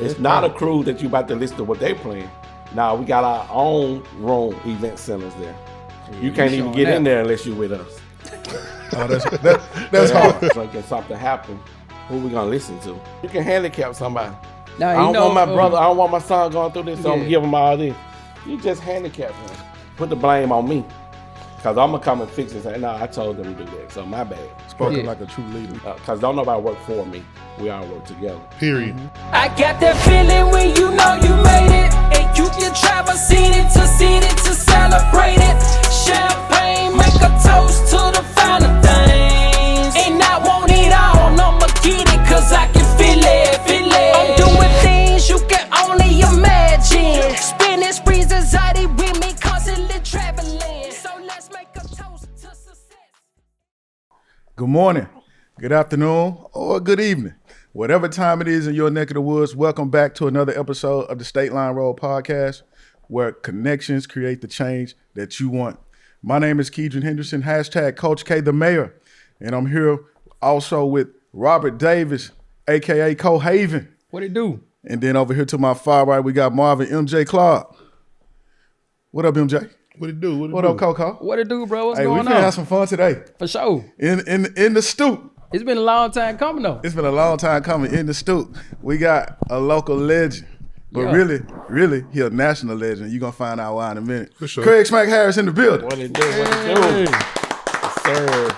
It's not a cruise that you about to listen to what they playing. Now we got our own room event centers there. You can't even get in there unless you with us. Oh, that's hard. So if something happen, who we gonna listen to? You can handicap somebody. Now, I don't want my brother, I don't want my son going through this, so I'm gonna give him all this. You just handicap him. Put the blame on me. Cause I'm gonna come and fix it and say, no, I told them to do that, so my bad. Spoken like a true leader. Cause don't nobody work for me. We all work together. Period. I got that feeling when you know you made it, and you can travel city to celebrate it. Champagne, make a toast to the finer things. And I want it all, I'ma get it, cause I can feel it. I'm doing things you can only imagine. Spinning sprees, anxiety with me, constantly traveling. So let's make a toast to success. Good morning, good afternoon, or good evening. Whatever time it is in your neck of the woods, welcome back to another episode of the State Line Road Podcast, where connections create the change that you want. My name is Keedron Henderson, hashtag Coach K the Mayor, and I'm here also with Robert Davis, a.k.a. Cohaven. What it do? And then over here to my far right, we got Marvin MJ Clark. What up, MJ? What it do? What up, Coco? What it do, bro? What's Hey, going we finna on? have some fun today. For sure. In the stoop. It's been a long time coming though. It's been a long time coming. In the stoop, we got a local legend. But Yeah. really, he a national legend. You're going to find out why in a minute. For sure. Craig Smack Harris in the building. What it do? What it do? Yes, sir.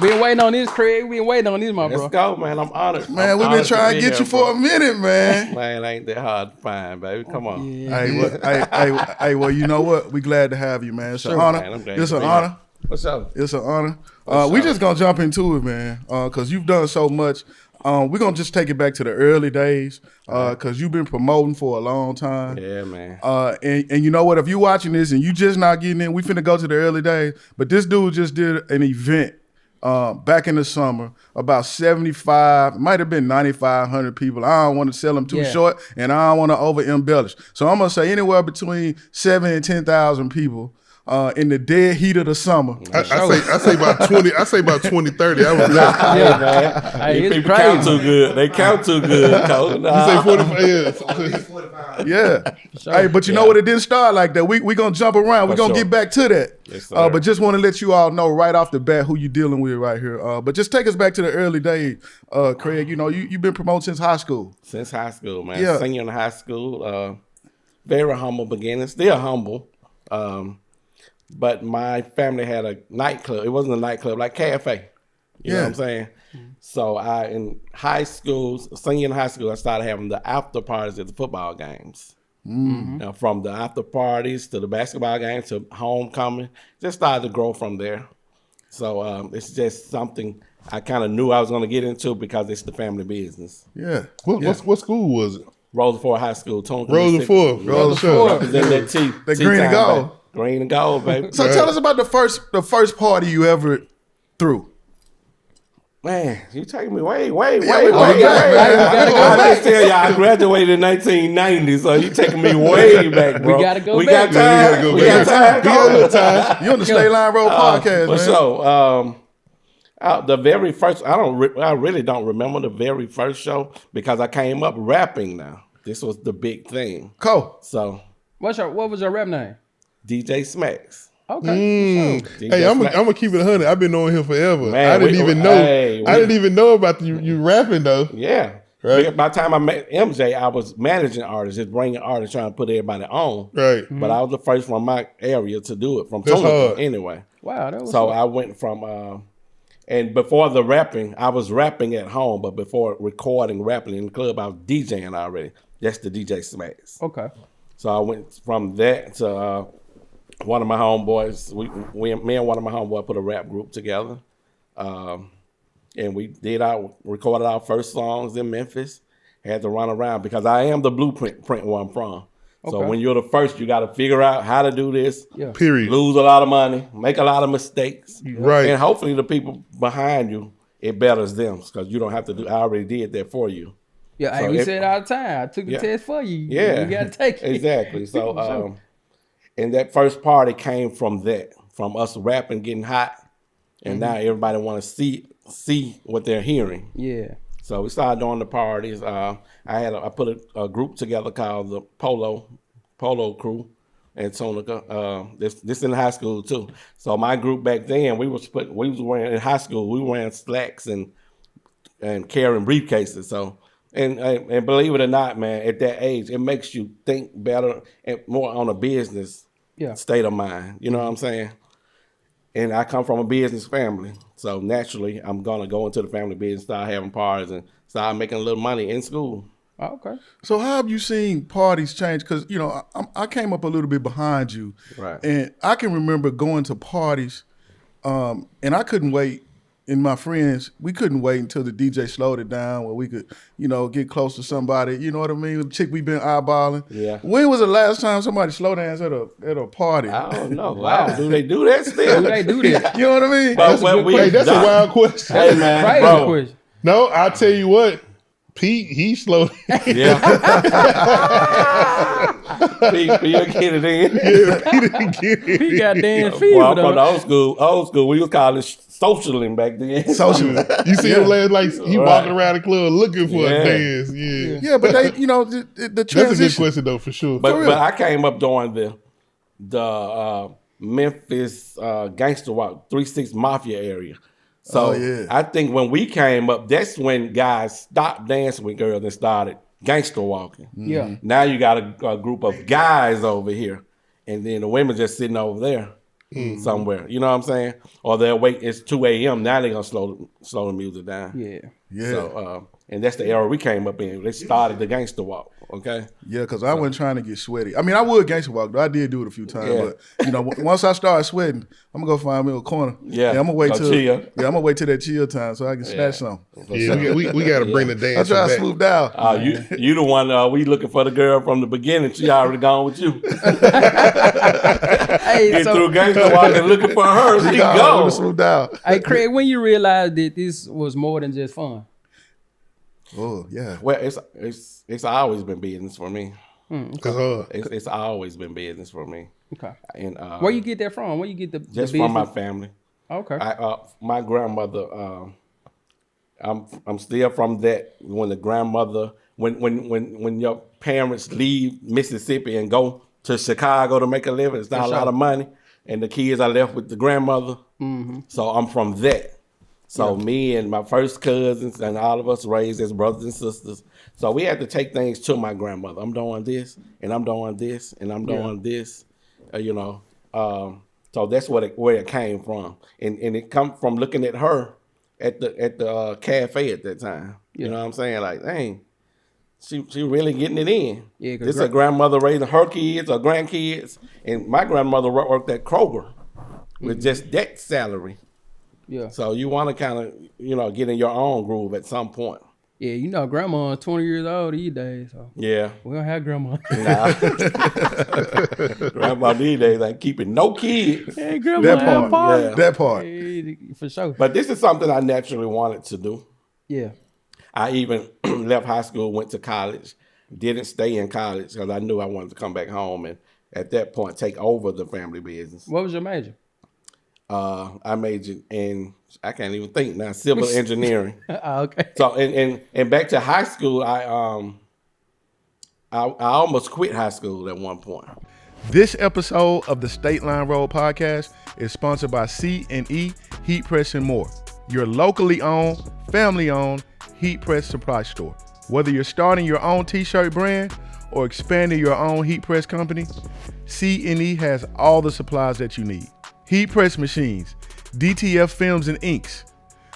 Been waiting on this, Craig. We been waiting on this, my Let's bro. go, man. I'm honored. Man, we've been trying to get you for a minute, man. Man, ain't that hard to find, baby. Come on. Hey, well, you know what? We glad to have you, man. It's an honor. Man, I'm glad It's to an be honor. here. What's up? It's an honor. We just going to jump into it, man, because you've done so much. We're going to just take it back to the early days because you've been promoting for a long time. Yeah, man. And you know what? If you're watching this and you just not getting in, we finna go to the early days. But this dude just did an event back in the summer, about 75, it might have been 9,500 people. I don't want to sell them too short, and I don't want to over embellish. So I'm gonna say anywhere between 7,000 and 10,000 people in the dead heat of the summer. I say about 20. I say about 20, 30. I was Hey, man. Hey, These it's people crazy. count too good. They count too good, Coach. You say 45 years. Yeah. Hey, but you know what? It didn't start like that. We gonna jump around. We're For gonna sure. get back to that. Yes, sir. But just want to let you all know right off the bat who you're dealing with right here. But just take us back to the early days, Craig. You know, you've been promoting since high school. Since high school, man. Yeah. Senior in high school. Very humble beginning. Still humble. But my family had a nightclub. It wasn't a nightclub, like cafe. You know what I'm saying? So in high school, senior in high school, I started having the after parties at the football games. Now, from the after parties to the basketball games to homecoming, just started to grow from there. So it's just something I kind of knew I was going to get into because it's the family business. Yeah. What school was it? Rosenford High School, Tonka, Rosenford. Mississippi. Rosenford. Representing that T. The T green and time, gold. baby. Green and gold, baby. So tell us about the first party you ever threw. Man, you taking me way, way. we gotta go I just tell you, I graduated in 1990, so you taking me way back, bro. We gotta go We back. got time. We got time. Go. You on the State Line Road podcast, For man. sure. The very first, I really don't remember the very first show because I came up rapping now. This was the big thing. Cool. So, What was your rap name? DJ Smacks. Okay. DJ Hey, I'm Smacks. gonna keep it 100. I've been knowing him forever. Man, I didn't even know. I didn't even know about you rapping though. Yeah. Right. By the time I met MJ, I was managing artists, just bringing artists, trying to put everybody on. Right. But I was the first from my area to do it, from That's Tonga hard. anyway. Wow, that was So I went from, and before the rapping, I was rapping at home, but before recording, rapping in the club, I was DJing already. That's the DJ Smacks. okay. So I went from that to one of my homeboys. Me and one of my homeboys put a rap group together. And we recorded our first songs in Memphis. Had to run around because I am the blueprint where I'm from. So Okay. when you're the first, you got to figure out how to do this. Yeah. Period. Lose a lot of money, make a lot of mistakes. Right. And hopefully the people behind you, it betters them because you don't have to do, I already did that for you. Yeah, hey, So we it- said all the time. I took the Yeah. test for you. Yeah. You gotta take it. Exactly. So Sure. and that first party came from that, from us rapping, getting hot. And now everybody want to see what they're hearing. Yeah. So we started doing the parties. I put a group together called the Polo Crew in Tunica. This in high school too. So my group back then, we was wearing in high school. We were wearing slacks and carrying briefcases. So and believe it or not, man, at that age, it makes you think better and more on a business state of mind. You know what I'm saying? And I come from a business family, so naturally I'm gonna go into the family business, start having parties, and start making a little money in school. Oh, okay. So how have you seen parties change? Because, you know, I came up a little bit behind you. Right. And I can remember going to parties, and I couldn't wait. And my friends, we couldn't wait until the DJ slowed it down where we could, you know, get close to somebody. You know what I mean? The chick we been eyeballing. Yeah. When was the last time somebody slow dance at a party? I don't know. Wow. Do they do that still? Do they do that? You know what I mean? But That's a wild question. Hey man, Crazy bro. question. No, I'll tell you what. Pete, he slowed. Yeah. Pete, you get it in. He didn't get it. He got damn fever Well, I'm from the though. old school. Old school. We was calling it socialing back then. Social. You see him last, like he Right. walking around the club looking for Yeah. a dance. Yeah. Yeah, but they, you know, the That's a good transition. question though, for sure. But I came up during the Memphis gangster walk 3-6 Mafia area. So Oh, yeah. I think when we came up, that's when guys stopped dancing with girls and started gangster walking. Yeah. Now you got a group of guys over here, and then the women just sitting over there somewhere. You know what I'm saying? Or they'll wait. It's 2 a.m. Now they're gonna slow the music down. Yeah. Yeah. So and that's the era we came up in. They started the gangster walk. Okay. Yeah, because I wasn't trying to get sweaty. I mean, I would gangster walk, though. I did do it a few times, Yeah. but you know, once I start sweating, I'm gonna go find me a corner. Yeah, I'm gonna wait go till chill. yeah, I'm gonna wait till that chill time so I can snatch some. Yeah, we got to bring the I dance try to back. swoop down. You the one we looking for the girl from the beginning. She already gone with you. Hey, Get so, through gangster walking looking for her. She I'm go. gonna swoop down. hey, Craig, when you realized that this was more than just fun? Oh yeah. Well, it's always been business for me. Cause It's always been business for me. Okay. And Where you get that from? Where you get the just the from my business? family. Okay. My grandmother. I'm still from that. When the grandmother, when your parents leave Mississippi and go to Chicago to make a living, it's not a lot of money, and the kids are left with the grandmother. Mm-hmm. So I'm from that. So me and my first cousins and all of us raised as brothers and sisters. So we had to take things to my grandmother. I'm doing this, and I'm doing this, and I'm doing this. So that's where it came from, and it come from looking at her at the cafe at that time. You know what I'm saying? Like, dang, she really getting it in. Yeah, 'cause This is a grandmother raising her kids or grandkids, and my grandmother worked at Kroger with just that salary. Yeah. So you want to kind of, get in your own groove at some point. Yeah, you know, grandma's 20 years old these days, so Yeah. we don't have grandma. Nah. Grandma these days ain't keeping no kids. Hey, grandma, That have a part. party. Yeah. That part. Hey, for sure. But this is something I naturally wanted to do. Yeah. I even left high school, went to college, didn't stay in college because I knew I wanted to come back home and at that point take over the family business. What was your major? I majored in, I can't even think now, civil engineering. Oh, okay. So and back to high school, I almost quit high school at one point. This episode of the State Line Road podcast is sponsored by C&E Heat Press and More, your locally owned, family-owned heat press supply store. Whether you're starting your own t-shirt brand or expanding your own heat press company, C&E has all the supplies that you need. Heat press machines, DTF films and inks,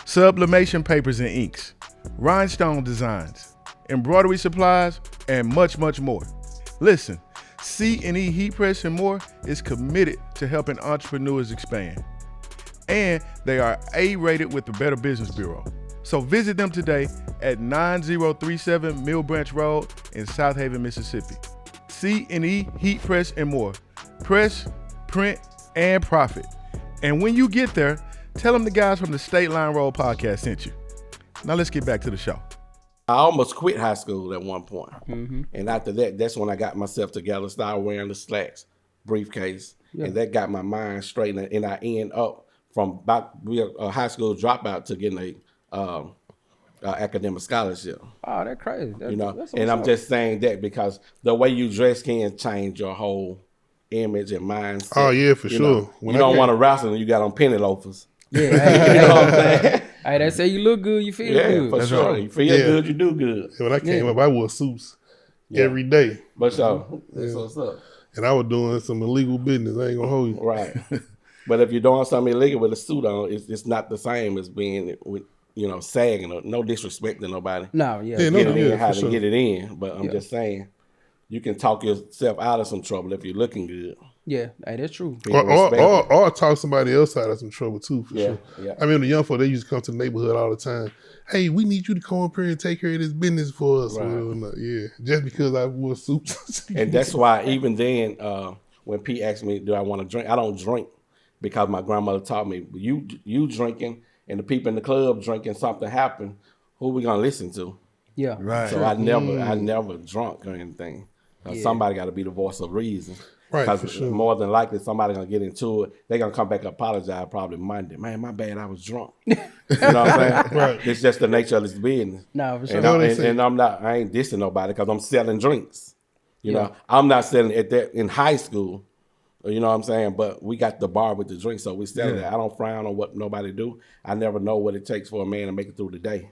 sublimation papers and inks, rhinestone designs, embroidery supplies, and much, much more. Listen, C&E Heat Press and More is committed to helping entrepreneurs expand. And they are A-rated with the Better Business Bureau. So visit them today at 9037 Mill Branch Road in South Haven, Mississippi. C&E Heat Press and More. Press, print, and profit. And when you get there, tell them the guys from the State Line Road podcast sent you. Now let's get back to the show. I almost quit high school at one point. And after that, that's when I got myself together, started wearing the slacks, briefcase, and that got my mind straight. And I end up from about being a high school dropout to getting academic scholarship. Oh, that's crazy. You know, that's and I'm what's up. just saying that because the way you dress can change your whole image and mindset. Oh, yeah, for You sure. know, When you I don't came- want to wrestle and you got on penny loafers. Yeah, You know what I'm saying? hey, they say you look good, you feel Yeah, good. for sure. You feel Yeah. good, you do good. When I came Yeah. up, I wore suits every day. But so that's what's up. And I was doing some illegal business. I ain't gonna hold you. Right. But if you're doing something illegal with a suit on, it's not the same as being with, you know, sagging or no disrespect to nobody. No, yeah. Yeah, no, Get it in yeah, how for to sure. get it in. But I'm Yeah. just saying, you can talk yourself out of some trouble if you're looking good. Yeah, hey, that's true. People respect you. Or talk somebody else out of some trouble too, for Yeah, sure. yeah. I mean, the young folk, they used to come to the neighborhood all the time. Hey, we need you to come up here and take care of this business for us. Right. Well, yeah, just because I wore suits. And that's why even then, when Pete asked me, do I want to drink? I don't drink because my grandmother taught me, you drinking and the people in the club drinking, something happened, who we going to listen to? Yeah. Right. So I never drunk or anything. Somebody got to be the voice of reason. Right, Because for sure. more than likely somebody going to get into it. They're going to come back and apologize probably Monday. Man, my bad, I was drunk. You know what I'm saying? Right. It's just the nature of this business. No, for sure. And, Know what they say. and I ain't dissing nobody because I'm selling drinks. You know, I'm not selling at that in high school. You know what I'm saying? But we got the bar with the drink, so we sell it. I don't frown on what nobody do. I never know what it takes for a man to make it through the day.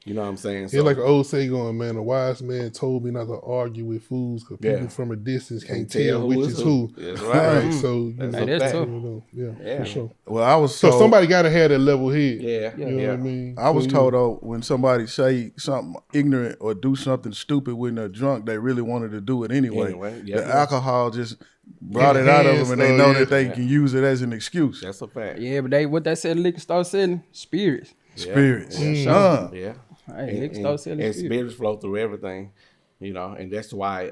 You know what I'm saying? Yeah, like an old saying going, man, a wise man told me not to argue with fools because people Yeah. from a distance can't Can't tell tell which who is is who. who. That's right. So, you That's know, a that's fact. tough. yeah, for sure. Well, I was So told, somebody got to have that level head. Yeah, You know what I mean? I was So, told though, when somebody say something ignorant or do something stupid when they're drunk, they really wanted to do it anyway. Anyway, yeah. The alcohol just brought it out of them, and they know that they can use it as an excuse. That's a fact. Yeah, but what they said the liquor store selling? Spirits. Spirits. Yeah. Hey, liquor store selling and spirits. spirits flow through everything, you know, and that's why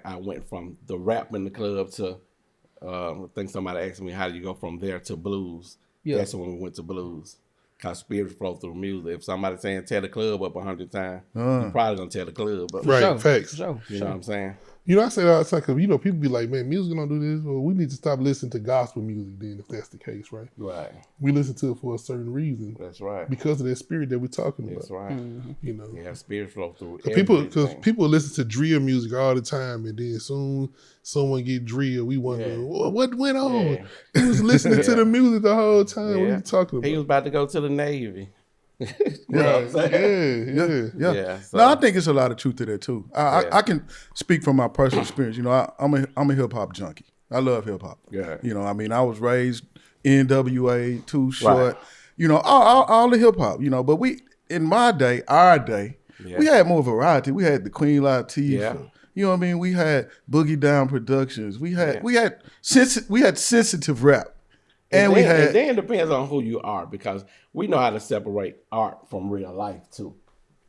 I went from the rap in the club to I think somebody asked me how do you go from there to blues. Yeah. That's when we went to blues. Cause spirits flow through music. If somebody's saying tear the club up 100 times, you're probably gonna tear the club up. Right, Sure, facts. for sure. You know what I'm saying? You know, I say that all the time because, you know, people be like, man, music don't do this. Well, we need to stop listening to gospel music then, if that's the case, right? Right. We listen to it for a certain reason That's right. because of that spirit that we're talking about. That's right. You know, Yeah, spirits flow through because everything. people listen to drill music all the time, and then soon someone get drill. We wonder what went on. Yeah. He was listening to the music the whole time. What are you talking about? He was about to go to the Navy. You know what I'm saying? Yeah. Yeah, so- No, I think it's a lot of truth to that too. Yeah. I can speak from my personal experience. You know, I'm a hip hop junkie. I love hip hop. Yeah. You know, I mean, I was raised NWA, Too Short. Right. You know, all the hip hop. You know, but in my day, our day, we had more variety. We had the Queen Latifah. Yeah. You know what I mean? We had Boogie Down Productions. We had sensitive rap. And then it depends on who you are because we know how to separate art from real life too.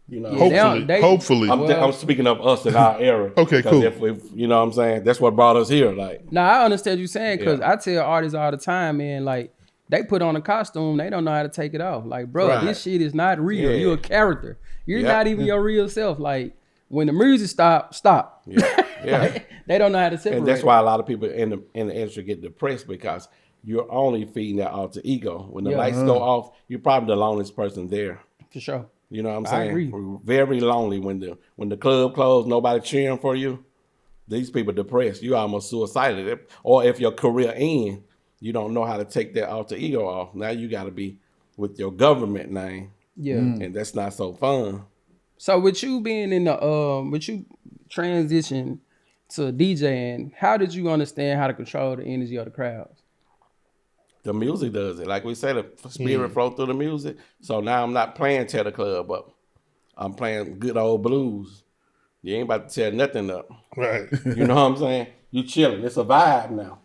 You know, Yeah, Hopefully. I'm speaking of us in our era. Okay, 'Cause cool. If you know what I'm saying, that's what brought us here. Like, Now I understand you saying because Yeah. I tell artists all the time, man, like they put on a costume, they don't know how to take it off. Like, bro, Right. this shit is not real. Yeah. You're a character. You're Yeah. not even your real self. Like when the music stop. yeah, yeah. They don't know how to separate. And that's why a lot of people in the industry get depressed because you're only feeding that alter ego. When the Yeah. lights go off, you're probably the loneliest person there. for sure. You know what I'm I saying? agree. We're very lonely when the club closed, nobody cheering for you. These people depressed. You almost suicidal. Or if your career ends, you don't know how to take that alter ego off. Now you got to be with your government name, Yeah. and that's not so fun. So with you being in the with you transition to DJing, how did you understand how to control the energy of the crowds? The music does it. Like we said, the spirit flow through the music. So now I'm not playing tear the club up. I'm playing good old blues. You ain't about to tear nothing up. Right. You know what I'm saying? You chilling. It's a vibe now.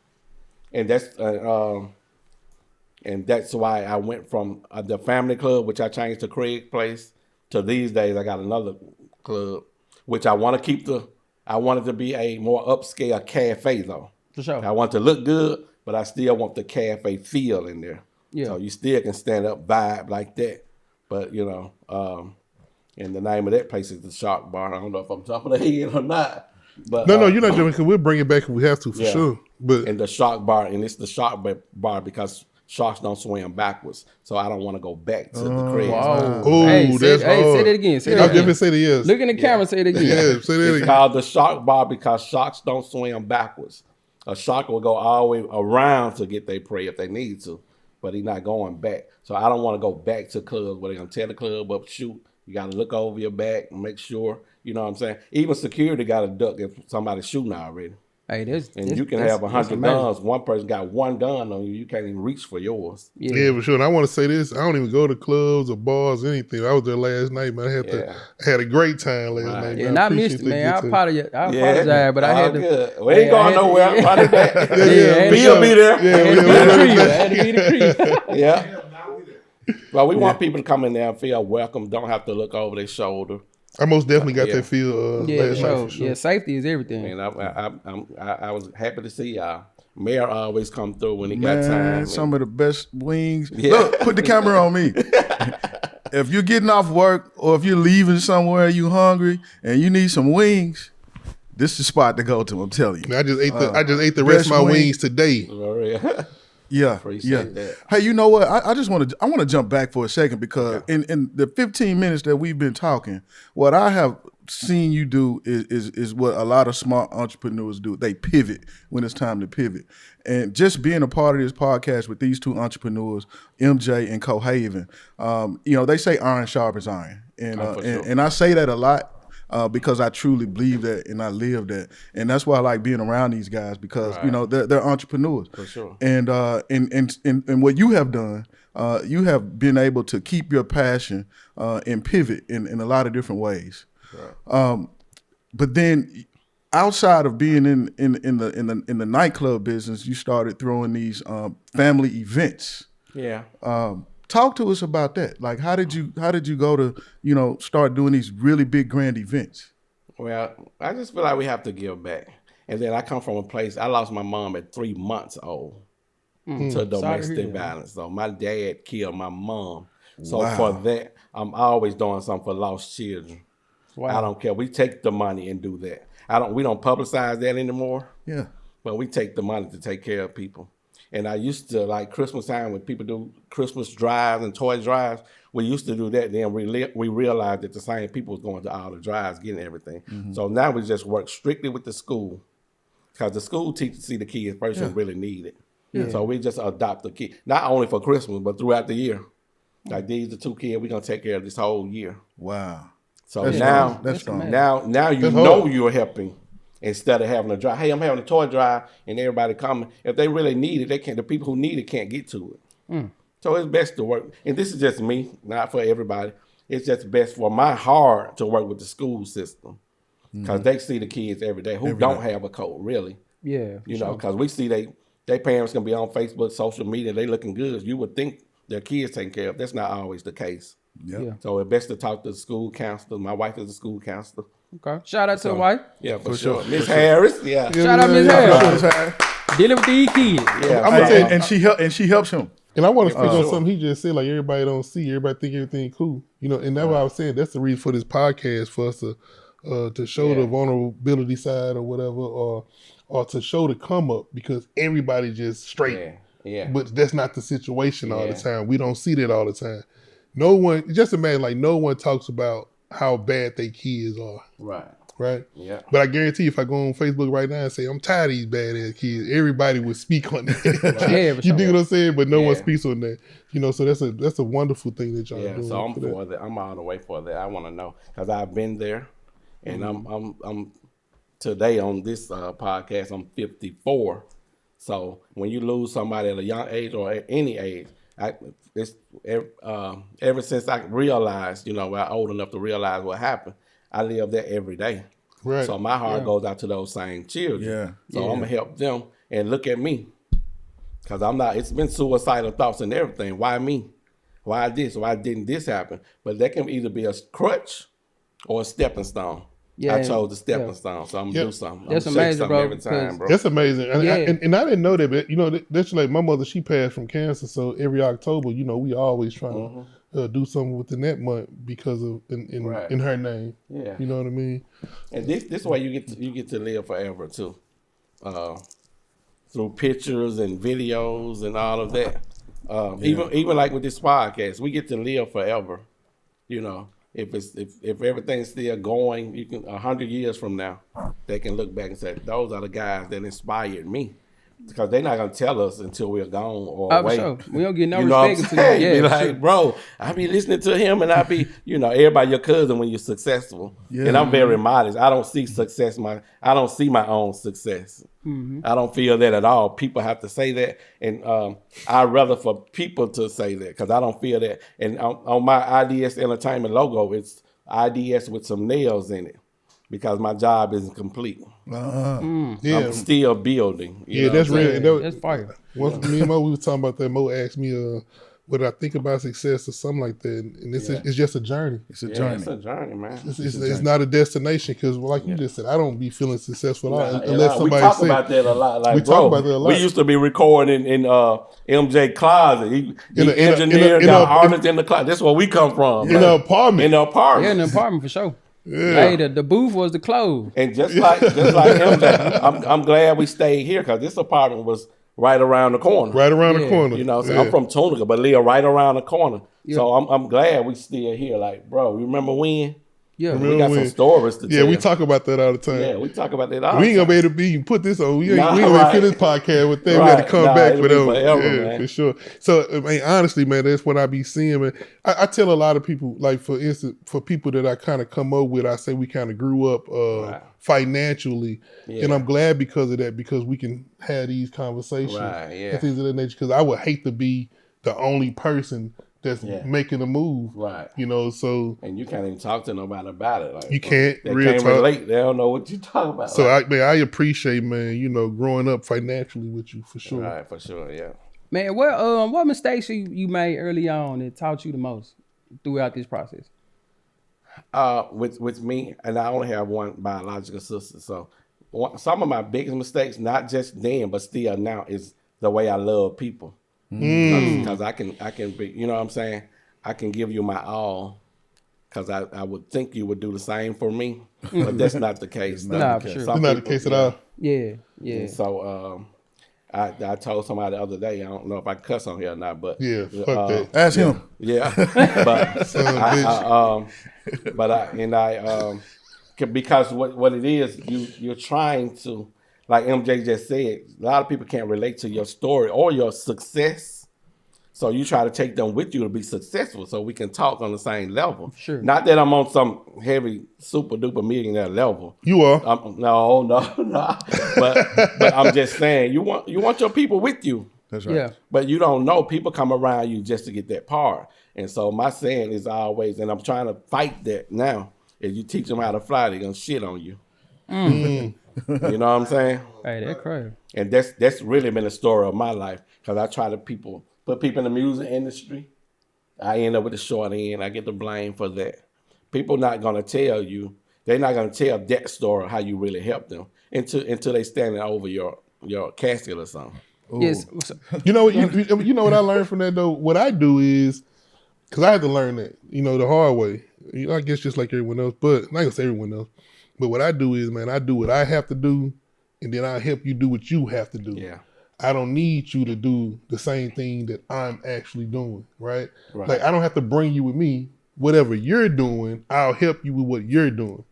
And that's why I went from the family club, which I changed to Craig Place, to these days I got another club, which I want to keep I want it to be a more upscale cafe though. For sure. I want it to look good, but I still want the cafe feel in there. Yeah. So you still can stand up vibe like that. But, you know, and the name of that place is the Shark Bar. I don't know if I'm top of the head or not. But No, you're not joking because we'll bring it back if we have to, for yeah. sure. But And the Shark Bar, and it's the Shark Bar because sharks don't swim backwards. So I don't want to go back to the crest. Wow. Oh, Hey, that's hard. say that again. Say I'll that definitely again. say the yes. Look in the camera. Say it again. Yeah, say that It's again. called the shark bar because sharks don't swim backwards. A shark will go all the way around to get their prey if they need to, but he's not going back. So I don't want to go back to clubs where they're going to tear the club up, shoot. You got to look over your back and make sure, you know what I'm saying? Even security got to duck if somebody's shooting already. Hey, And you can have 100 guns. One person got one gun on you. You can't even reach for yours. Yeah, for sure. And I want to say this: I don't even go to clubs or bars or anything. I was there last night, man. I had a great time last night. Yeah, Man. and I missed it, man. I apologize, but I had to. Good. We ain't going nowhere. Run it back. Yeah, Bill be there. I had to be the creep. Yeah. Well, we want people to come in there and feel welcome. Don't have to look over their shoulder. I most definitely got that feel last night for sure. Yeah, safety is everything. And I was happy to see y'all. Mayor always come through when he Man, got time. some of the best wings. Yeah. Look, put the camera on me. If you're getting off work or if you're leaving somewhere, you hungry and you need some wings, this is the spot to go to. I'm telling you. I just ate the rest of my wings today. Yeah, Appreciate that. Hey, you know what? I want to jump back for a second because in the 15 minutes that we've been talking, what I have seen you do is what a lot of smart entrepreneurs do. They pivot when it's time to pivot. And just being a part of this podcast with these two entrepreneurs, MJ and Cohaven, they say iron sharpens iron, and I say that a lot. Because I truly believe that and I live that, and that's why I like being around these guys because they're entrepreneurs. For sure. And what you have done, you have been able to keep your passion and pivot in a lot of different ways. Right. But then, outside of being in the nightclub business, you started throwing these family events. Yeah. Talk to us about that. Like, how did you go to, start doing these really big grand events? Well, I just feel like we have to give back. And then I come from a place, I lost my mom at 3 months old to domestic violence. So my dad killed my mom. So for that, I'm always doing something for lost children. Wow. I don't care. We take the money and do that. We don't publicize that anymore. Yeah. But we take the money to take care of people. And I used to, like Christmas time, when people do Christmas drives and toy drives, we used to do that. Then we realized that the same people was going to all the drives, getting everything. Mm-hmm. So now we just work strictly with the school because the school teachers see the kids first who really need it. Yeah. So we just adopt the kid, not only for Christmas, but throughout the year. Like these are 2 kids we're going to take care of this whole year. Wow. So that's strong. Now you know you're helping. Instead of having a drive, hey, I'm having a toy drive, and everybody coming. If they really need it, they can't. The people who need it can't get to it. So it's best to work. And this is just me, not for everybody. It's just best for my heart to work with the school system because they see the kids every day who don't have a coat, really. Yeah, because we see they parents can be on Facebook, social media, they looking good. You would think their kids taken care of. That's not always the case. Yeah. So it's best to talk to the school counselor. My wife is a school counselor. Okay. Shout out to the wife. Yeah, for sure. Miss Harris. Yeah. Shout out Miss Harris. Dealing with these kids. Yeah. I'm gonna tell you, and she helps him. And I want to speak on something he just said. Like everybody don't see, everybody think everything cool. And that's why I was saying that's the reason for this podcast for us to show the vulnerability side or whatever, or to show the come up because everybody just straight. Yeah. But that's not the situation all the time. We don't see that all the time. No one. Just imagine like no one talks about how bad they kids are. Right? Yeah. But I guarantee if I go on Facebook right now and say, I'm tired of these badass kids, everybody would speak on that. You dig what I'm saying? But no one speaks on that. So that's a wonderful thing that y'all doing. So I'm for that. I'm all the way for that. I want to know because I've been there and I'm today on this podcast, I'm 54. So when you lose somebody at a young age or at any age, ever since I realized, I'm old enough to realize what happened, I live there every day. Right. So my heart goes out to those same children. Yeah. So I'm gonna help them and look at me, because I'm not. It's been suicidal thoughts and everything. Why me? Why this? Why didn't this happen? But that can either be a crutch or a stepping stone. Yeah, I chose the stepping stone, so I'm gonna do something. That's amazing, bro. Every time, bro. That's amazing, and I didn't know that, but that's like my mother. She passed from cancer, so every October, we always trying to do something within that month because of in her name. Yeah, you know what I mean. And this way you get to live forever too, through pictures and videos and all of that. Even like with this podcast, we get to live forever. You know, if everything's still going, you can 100 years from now, they can look back and say those are the guys that inspired me. Because they're not gonna tell us until we're gone or away. Sure. We don't get no you know respect what I'm saying? until Be like, bro, I be listening to him, and I be, everybody your cousin when you're successful. Yeah. And I'm very modest. I don't see success. I don't see my own success. Mm-hmm. I don't feel that at all. People have to say that, and I'd rather for people to say that because I don't feel that. And on my IDS Entertainment logo, it's IDS with some nails in it. Because my job isn't complete. I'm still building. That's real. That's fire. Once me and Mo, we were talking about that. Mo asked me, what I think about success or something like that. And it's just a journey. It's a journey. It's a journey, man. It's not a destination because, like you just said, I don't be feeling successful unless somebody we talk about that a lot. Like, talk about that a lot. We used to be recording in MJ closet. He engineer, got artists in the closet. That's where we come from. In the apartment. Yeah, in the apartment for sure. Yeah. Hey, the booth was the clothes. And just like MJ, I'm glad we stayed here because this apartment was right around the corner. Right around the corner. So I'm from Tunica, but live right around the corner. Yeah. So I'm glad we still here. Like, bro, you remember when? Yeah, we got some stories to tell. Yeah, we talk about that all the time. Yeah, we talk about that all the time. We ain't gonna be able to put this on. We ain't gonna finish this podcast with them. We got to come back for them. Forever, for sure. So, I mean, honestly, man, that's what I be seeing, man. I tell a lot of people, like, for instance, for people that I kind of come up with, I say we kind of grew up financially. Yeah. And I'm glad because of that, because we can have these conversations and things of that nature. Because I would hate to be the only person that's making a move, right? So and you can't even talk to nobody about it. Like, you can't. They can't relate. They don't know what you talk about. So I appreciate, man, growing up financially with you for sure. Right, for sure, yeah. Man, what mistakes you made early on that taught you the most throughout this process? With me, and I only have one biological sister, so some of my biggest mistakes, not just then, but still now, is the way I love people. Because I can be, you know what I'm saying? I can give you my all because I would think you would do the same for me, but that's not the case. Sure. It's not the case at all. Yeah. And so I told somebody the other day, I don't know if I cuss on here or not, but fuck that. Ask him. Yeah, but because what it is, you're trying to. Like MJ just said, a lot of people can't relate to your story or your success. So you try to take them with you to be successful so we can talk on the same level. Sure. Not that I'm on some heavy, super duper millionaire level. You are. No. But I'm just saying, you want your people with you. That's right. Yeah. But you don't know. People come around you just to get that part. And so my saying is always, and I'm trying to fight that now, if you teach them how to fly, they're going to shit on you. You know what I'm saying? Hey, that's crazy. And that's really been the story of my life because I try to put people in the music industry. I end up with the short end. I get the blame for that. People not gonna tell you. They're not gonna tell that story how you really helped them until they standing over your casket or something. Ooh. Yes. You know what I learned from that though. What I do is because I had to learn that the hard way. I guess just like everyone else, but I'm not gonna say everyone else. But what I do is, man, I do what I have to do, and then I help you do what you have to do. Yeah. I don't need you to do the same thing that I'm actually doing, right? Like, I don't have to bring you with me. Whatever you're doing, I'll help you with what you're doing.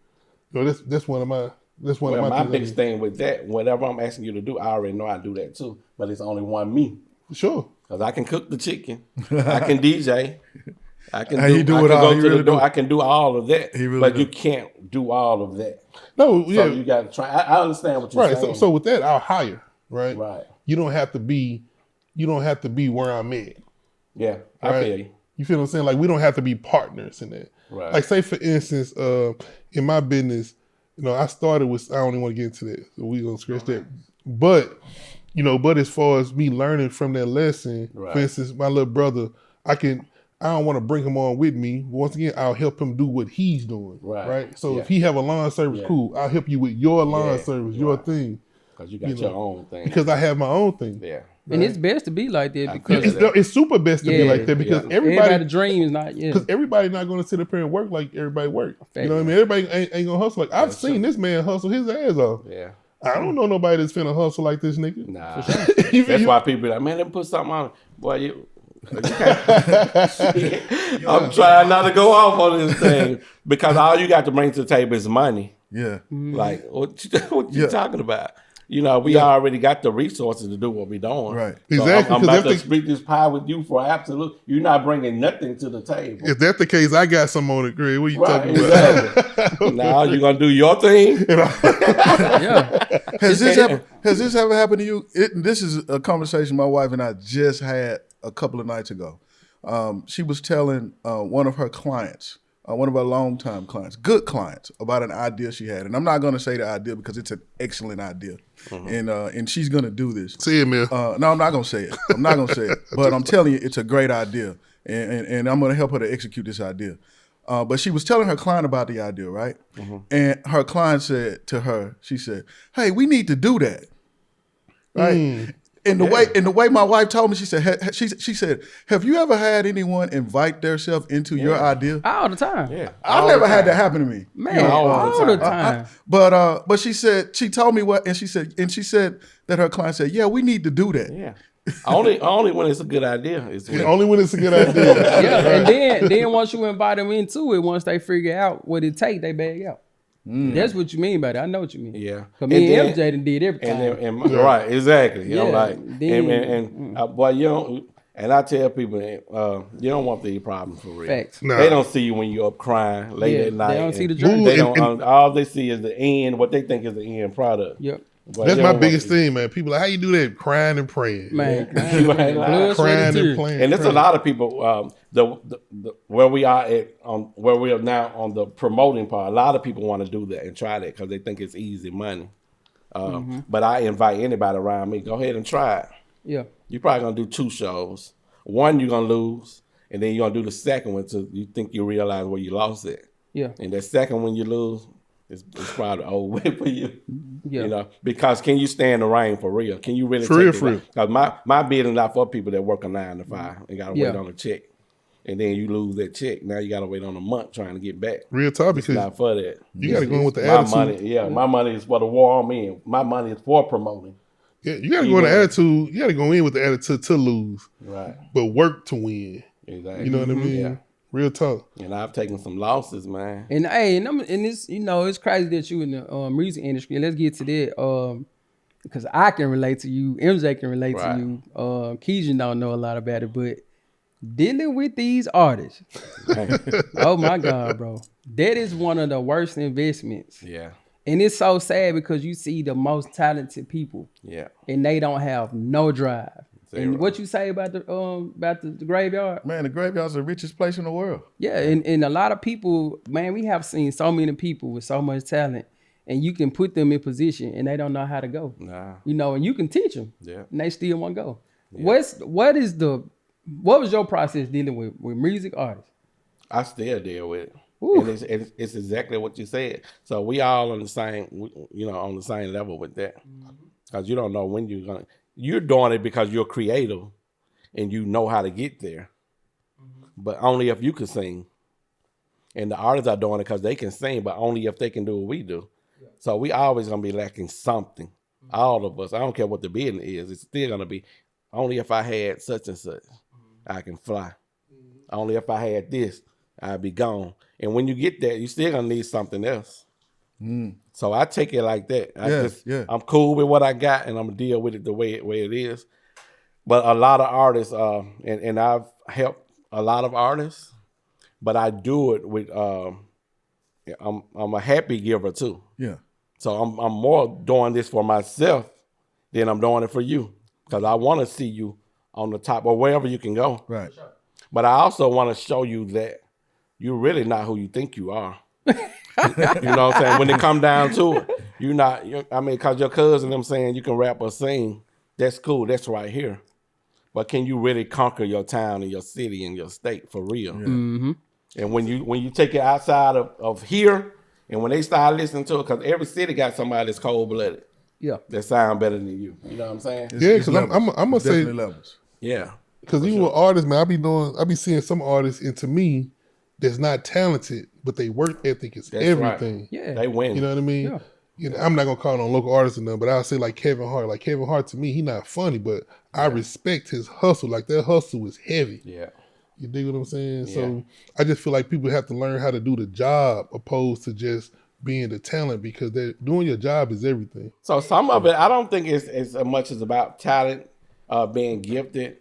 So that's one of my my biggest thing with that, whatever I'm asking you to do, I already know I do that too. But it's only one me. Sure. Because I can cook the chicken. I can DJ. I can I can do all of that, but you can't do all of that. No, so you got to try. I understand what you're saying. So with that, I'll hire. Right. Right. You don't have to be where I'm at. Yeah, I feel you. You feel what I'm saying? Like, we don't have to be partners in that. Right. Like, say for instance, in my business, I started with. I don't even want to get into that, so we're gonna scratch that. But as far as me learning from that lesson, for instance, my little brother, I don't want to bring him on with me. Once again, I'll help him do what he's doing. Right. So if he have a lawn service, cool. I'll help you with your lawn service, your thing. Because you got your own thing. Because I have my own thing. Yeah. And it's best to be like that because it's super best to be like that because everybody dream is not because everybody's not going to sit up here and work like everybody work. You know what I mean? Everybody ain't gonna hustle like I've seen this man hustle his ass off. Yeah. I don't know nobody that's finna hustle like this nigga. Nah. That's why people be like, man, let me put something on. Boy, I'm trying not to go off on this thing because all you got to bring to the table is money. Yeah. Like, what you talking about? You know, we already got the resources to do what we're doing. Right. So Exactly, I'm 'cause about to if they- split this pie with you for absolute. You're not bringing nothing to the table. If that's the case, I got some on it, Greg. What you Right, talking about? exactly. Now you're gonna do your thing. Yeah. Has this ever happened to you? This is a conversation my wife and I just had a couple of nights ago. She was telling one of her clients, one of her longtime clients, good clients, about an idea she had. And I'm not going to say the idea because it's an excellent idea. And she's going to do this. Say it, man. No, I'm not going to say it. I'm not going to say it. But I'm telling you, it's a great idea. And I'm going to help her to execute this idea. But she was telling her client about the idea, right? And her client said to her, she said, hey, we need to do that. Right? And the way my wife told me, she said, she said, have you ever had anyone invite themselves into your idea? All the time. Yeah, I've never had that happen to me. Man, all the time. But she said, she told me what, and she said that her client said, yeah, we need to do that. yeah. Only when it's a good idea. Only when it's a good idea. Yeah, and then once you invite them into it, once they figure out what it take, they bag out. That's what you mean by that. I know what you mean. Yeah. Cause me and then- MJ done did everything. Right, exactly. You know, Yeah, like, then- boy, you don't. And I tell people, you don't want these problems for real. Facts. Nah. They don't see you when you're up crying late Yeah, at night. they don't see and the journey. They Ooh, don't. All they see is the end. What they think is the end product. Yep. But That's they my don't biggest want thing, man. People like, how you do that? Crying and praying. Man, You ain't lying. blood, sweat, Crying and and tears. playing. And it's a lot of people. The where we are at where we are now on the promoting part. A lot of people want to do that and try that because they think it's easy money. But I invite anybody around me. Go ahead and try it. Yeah. You're probably gonna do 2 shows. One you're gonna lose, and then you're gonna do the second one till you think you realize where you lost it. Yeah. And that second one you lose, it's probably over with for you. Yeah. You know, because can you stand the rain for real? Can you really For real, take for real. Because my business not for people that work a 9 to 5 and gotta Yeah. wait on a check. And then you lose that check. Now you gotta wait on a month trying to get back. Real talk, It's because not for that. you got to go in with the My attitude. money, my money is for the war I'm in. My money is for promoting. Yeah, you got to go in the attitude. You got to go in with the attitude to lose, Right. but work to win. Exactly. You know what I mean? Yeah. Real talk. And I've taken some losses, man. And it's it's crazy that you in the music industry. Let's get to that. Because I can relate to you, MJ can relate Right. to you. Keegan don't know a lot about it, but dealing with these artists, oh my God, bro, that is one of the worst investments. Yeah. And it's so sad because you see the most talented people Yeah. and they don't have no drive. Zero. And what you say about the graveyard? Man, the graveyard's the richest place in the world. Yeah, and a lot of people, man, we have seen so many people with so much talent, and you can put them in position and they don't know how to go. Nah. You know, and you can teach them, Yeah. and they still won't go. What was your process dealing with music artists? I still deal with it. Ooh. And it's exactly what you said. So we all on the same, on the same level with that. Because you don't know when you're doing it because you're creative and you know how to get there. But only if you can sing. And the artists are doing it because they can sing, but only if they can do what we do. So we always going to be lacking something. All of us. I don't care what the business is. It's still going to be only if I had such and such, I can fly. Only if I had this, I'd be gone. And when you get there, you still gonna need something else. So I take it like that. I'm cool with what I got, and I'm gonna deal with it the way it is. But a lot of artists, and I've helped a lot of artists, but I do it with. I'm a happy giver too. Yeah. So I'm more doing this for myself than I'm doing it for you, because I want to see you on the top or wherever you can go. Right. But I also want to show you that you're really not who you think you are. You know what I'm saying? When it come down to it, because your cousin, them saying you can rap or sing, that's cool. That's right here. But can you really conquer your town and your city and your state for real? Yeah. Mm-hmm. And when you take it outside of here, and when they start listening to it, because every city got somebody that's cold-blooded. Yeah. That sound better than you. You know what I'm saying? Yeah, because I'm gonna say, Definitely levels. Yeah. because even with artists, man, I be seeing some artists, and to me, that's not talented, but they work ethic is That's everything. right. Yeah. They win. You know what I mean? Yeah. you know, I'm not gonna call it on local artists or nothing, but I'll say like Kevin Hart. Like Kevin Hart to me, he not funny, but I respect his hustle. Like that hustle is heavy. Yeah. You dig what I'm saying? So I just feel like people have to learn how to do the job opposed to just being the talent, because doing your job is everything. So some of it, I don't think it's as much as about talent, being gifted,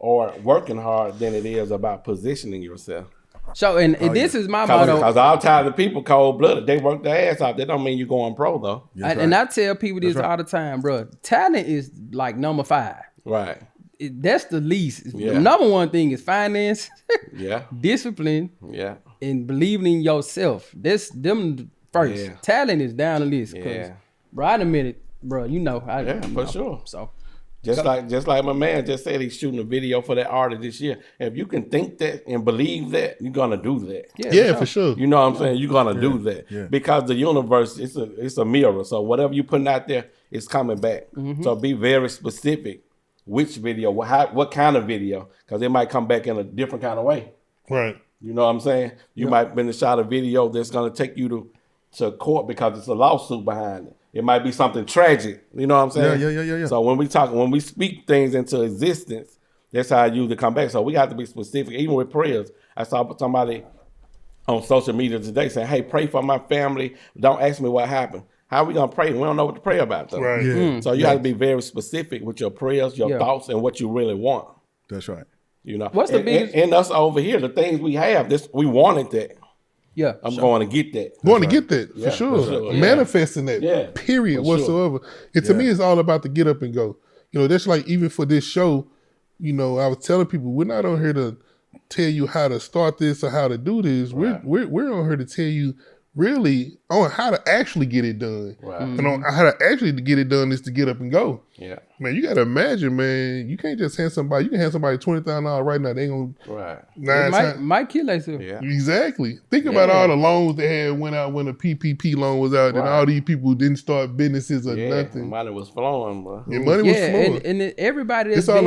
or working hard than it is about positioning yourself. So, and this is my motto. Because all talented people cold-blooded. They work their ass off. That don't mean you're going pro, though. And I tell people this all the time, bro. Talent is like number 5. Right. That's the least. Yeah. The number one thing is finance, Yeah. discipline, Yeah. and believing in yourself. That's them first. Yeah. Talent is down the list. Yeah. Bro, in a minute, bro, you know. For sure. So Just like my man just said, he's shooting a video for that artist this year. If you can think that and believe that, you're gonna do that. Yeah, for sure. You know what I'm saying? You're gonna do that. Yeah. Because the universe, it's a mirror. So whatever you putting out there, it's coming back. So be very specific. Which video? What kind of video? Because it might come back in a different kind of way. Right. You know what I'm saying? You might have been shot a video that's gonna take you to court because it's a lawsuit behind it. It might be something tragic. You know what I'm saying? Yeah. So when we speak things into existence, that's how I usually come back. So we have to be specific, even with prayers. I saw somebody on social media today saying, "Hey, pray for my family. Don't ask me what happened." How are we gonna pray? We don't know what to pray about, though. Right. Yeah. So you have to be very specific with your prayers, your thoughts, and what you really want. That's right. You know, What's the biggest- and us over here, the things we have, we wanted that. yeah. I'm going to get that. Going to get that, for Yeah, sure. for sure. Manifesting that, Yeah, period, for sure. whatsoever. And to me, it's all about the get up and go. You know, that's like, even for this show, you know, I was telling people, we're not on here to tell you how to start this or how to do this. Right. We're on here to tell you really on how to actually get it done. Right. And on how to actually get it done is to get up and go. Yeah. Man, you got to imagine, man, you can't just hand somebody, you can hand somebody $20,000 right now. They ain't going Right. to Might kill themselves. Yeah. Exactly. Think about all the loans they had went out when the PPP loan was out, and all these people didn't start businesses or Yeah. nothing. Money was flowing, bro. Your money was flowing. and everybody that's It's all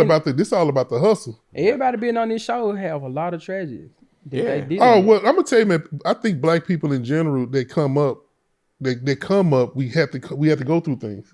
about the hustle. everybody being on this show have a lot of tragedies. That Yeah. they did. Oh well, I'm gonna tell you, man. I think black people in general, they come up. We have to go through things,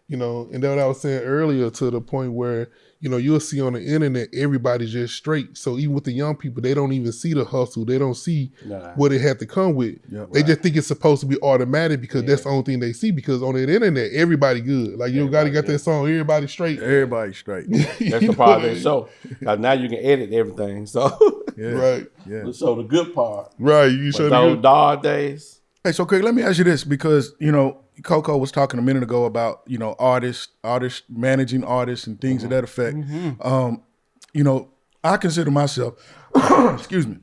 you know. And that's what I was saying earlier, to the point where, you know, you'll see on the internet everybody's just straight. So even with the young people, they don't even see the hustle. They don't see what it had to come with. Yeah, They just think it's supposed to be automatic because that's the only thing they see. Because on the internet, everybody good. Like you got that song, everybody straight. Everybody straight. That's the part of the show. Because now you can edit everything. So Yeah. Right, Yeah. so the good part. right. You But show those the dog days. Hey, so Craig, let me ask you this, because, you know, Coco was talking a minute ago about, you know, artists managing artists and things of that effect. You know, I consider myself, excuse me,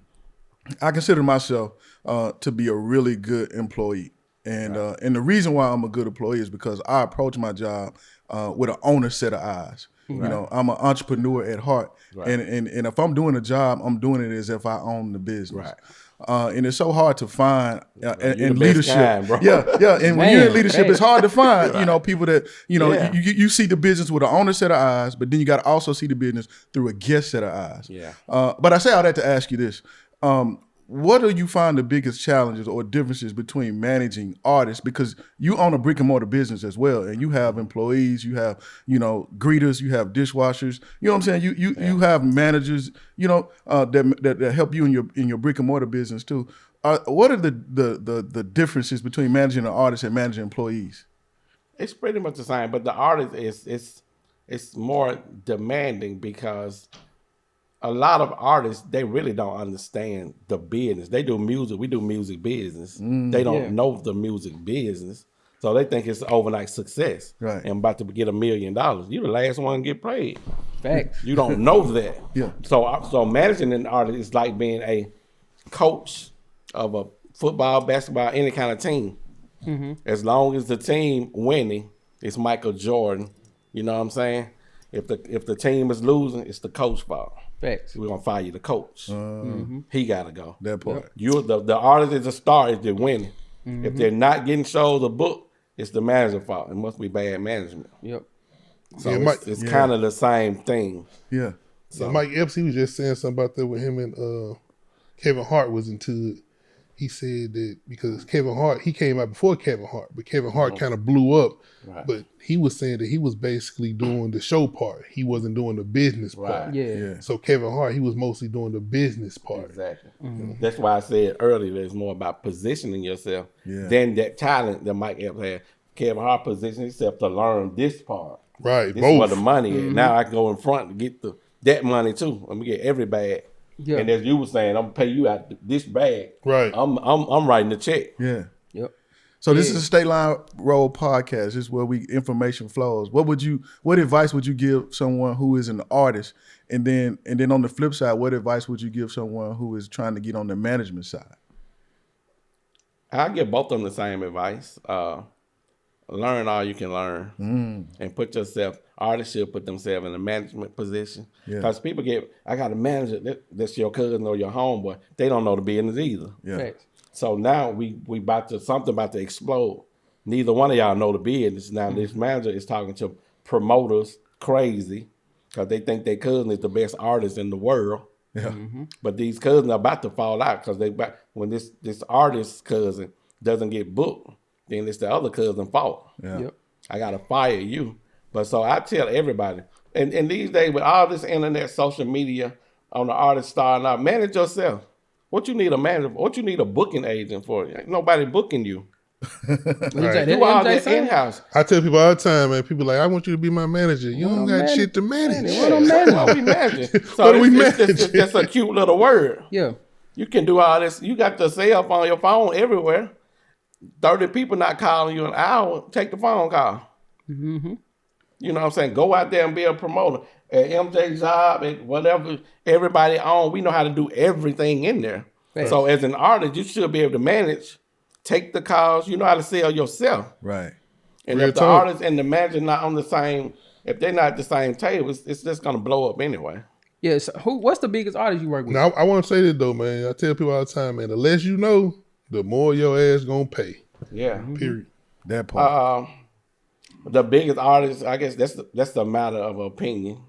to be a really good employee. And the reason why I'm a good employee is because I approach my job with an owner set of eyes. You know, I'm an entrepreneur at heart. And if I'm doing a job, I'm doing it as if I own the business. And it's so hard to find in leadership. Kind, bro. Yeah. And when you're in leadership, it's hard to find, you know, people that, you know, Yeah. you see the business with an owner set of eyes, but then you got to also see the business through a guest set of eyes. Yeah. But I say all that to ask you this. What do you find the biggest challenges or differences between managing artists? Because you own a brick and mortar business as well, and you have employees, you have, you know, greeters, you have dishwashers. You know what I'm saying? You have managers, you know, that help you in your brick and mortar business too. What are the differences between managing an artist and managing employees? It's pretty much the same, but the artist it's more demanding because a lot of artists, they really don't understand the business. They do music. We do music business. They don't know the music business. So they think it's overnight success. Right. And about to get $1 million. You're the last one to get paid. Facts. You don't know that. Yeah. So managing an artist is like being a coach of a football, basketball, any kind of team. As long as the team winning, it's Michael Jordan. You know what I'm saying? If the team is losing, it's the coach's fault. Facts. We're gonna fire you, the coach. He gotta go. That part. You're the artist is the star if they're winning. If they're not getting shows a book, it's the manager's fault. It must be bad management. Yep. So Yeah, it's kind of the same thing. Yeah. So Mike Epps, he was just saying something about that with him and Kevin Hart was into it. he said that because Kevin Hart, he came out before Kevin Hart, but Kevin Hart kind of blew up. Right. But he was saying that he was basically doing the show part. He wasn't doing the business part. Right. Yeah. So Kevin Hart, he was mostly doing the business part. Exactly. That's why I said earlier that it's more about positioning yourself than that talent that Mike Epps had. Kevin Hart positioned himself to learn this part. Right. This Both. is where the money is. Now I can go in front to get that money too. I'm gonna get every bag. Yeah. And as you were saying, I'm gonna pay you out this bag. Right. I'm writing the check. Yeah. Yep. So this is a State Line Road podcast. This is where information flows. What advice would you give someone who is an artist? And then on the flip side, what advice would you give someone who is trying to get on the management side? I give both of them the same advice. Learn all you can learn, and put yourself. Artists should put themselves in a management position, because people I got a manager that's your cousin or your homeboy. They don't know the business either. Yeah. Facts. So now we something about to explode. Neither one of y'all know the business. Now this manager is talking to promoters crazy because they think their cousin is the best artist in the world. Yeah. But these cousins are about to fall out because when this artist's cousin doesn't get booked, then it's the other cousin's fault. Yeah. Yep. I gotta fire you. But so I tell everybody, and these days with all this internet, social media on the artist starting out, manage yourself. What you need a manager? What you need a booking agent for? Ain't nobody booking you. Right. Do all that in-house. I tell people all the time, man, people like, I want you to be my manager. You don't got shit to manage. What I'm managing? What we managing? So What are we it's managing? just a cute little word. Yeah. You can do all this. You got yourself on your phone everywhere. 30 people not calling you an hour. Take the phone call. Mm-hmm. You know what I'm saying? Go out there and be a promoter. At MJ Job, at whatever, everybody on, we know how to do everything in there. Right. So as an artist, you should be able to manage, take the calls. You know how to sell yourself. Right. And Real if the talk. artist and the manager not on the same, if they're not at the same table, it's just going to blow up anyway. Yeah. So what's the biggest artist you work with? Now, I want to say this, though, man. I tell people all the time, man, the less you know, the more your ass going to pay. Yeah. Period. That part. The biggest artist, I guess that's the matter of opinion.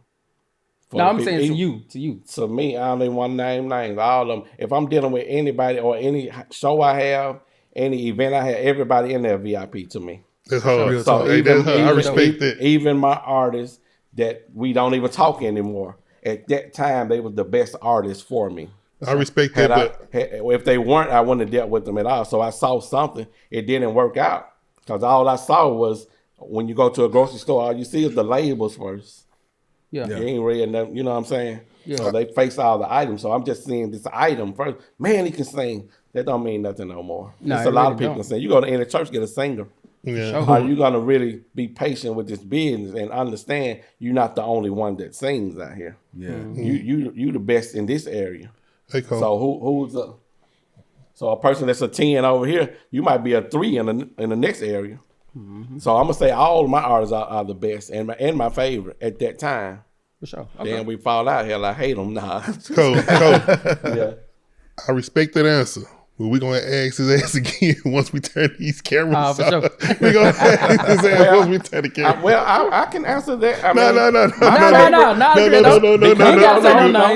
For No, I'm people. saying to you. To me, I don't even want to name names. All of them. If I'm dealing with anybody or any show I have, any event I have, everybody in there VIP to me. That's hard. Real So, talk. hey, that's hard. I respect that. Even my artists that we don't even talk anymore. At that time, they were the best artists for me. I respect that, If they weren't, I wouldn't have dealt with them at all. So I saw something. It didn't work out because all I saw was when you go to a grocery store, all you see is the labels first. Yeah. You ain't reading them, you know what I'm saying? Yeah. So they face all the items. So I'm just seeing this item first. Man, he can sing. That don't mean nothing no more. No, There's it a lot really of people don't. can sing. You go to any church, get a singer. Yeah. Are you gonna really be patient with this business and understand you're not the only one that sings out here? Yeah. You the best in this area. Hey, Cole. So who's a so a person that's a 10 over here, you might be a 3 in the next area. So I'm gonna say all of my artists are the best and my favorite at that time. For sure. Okay. Then we fall out. Hell, I hate them. Nah. Cole, Yeah. I respect that answer. But we're going to ask his ass again once we turn these cameras for off. sure. We're going to ask his ass once we turn the camera. I can answer that. I No.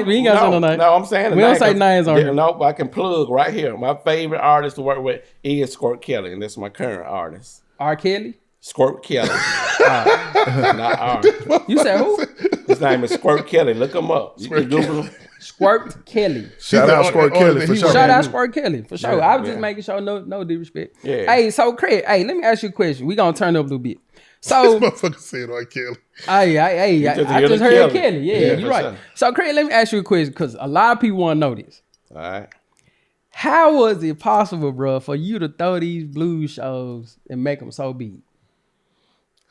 We ain't got no names. No, I'm saying We don't say names on here. No, I can plug right here. My favorite artist to work with is Squirt Kelly, and that's my current artist. R. Kelly? Squirt Kelly. Not R. You said who? His name is Squirt Kelly. Look him up. You can Google him. Squirt Kelly. Shout out Squirt Kelly for sure. Shout out Squirt Kelly for sure. I was just Yeah. making sure, no disrespect. Yeah. Hey, so Craig, let me ask you a question. We gonna turn up a little bit. This So, motherfucker said R. Kelly. I just just heard heard Kelly. Kelly. Yeah, Yeah, you're for right. sure. So, Craig, let me ask you a question because a lot of people want to know this. All right. How was it possible, bro, for you to throw these blues shows and make them so big?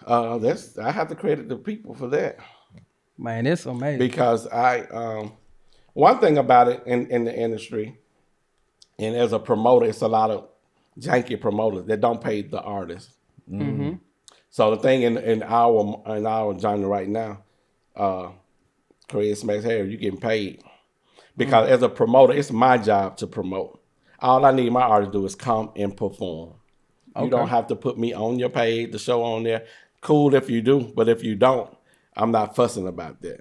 I have to credit the people for that. Man, that's amazing. Because one thing about it in the industry, and as a promoter, it's a lot of janky promoters that don't pay the artists. Mm-hmm. So the thing in our genre right now, Craig Smacks Harris, you getting paid because as a promoter, it's my job to promote. All I need my artists to do is come and perform. You don't have to put me on your page, the show on there. Cool if you do, but if you don't, I'm not fussing about that.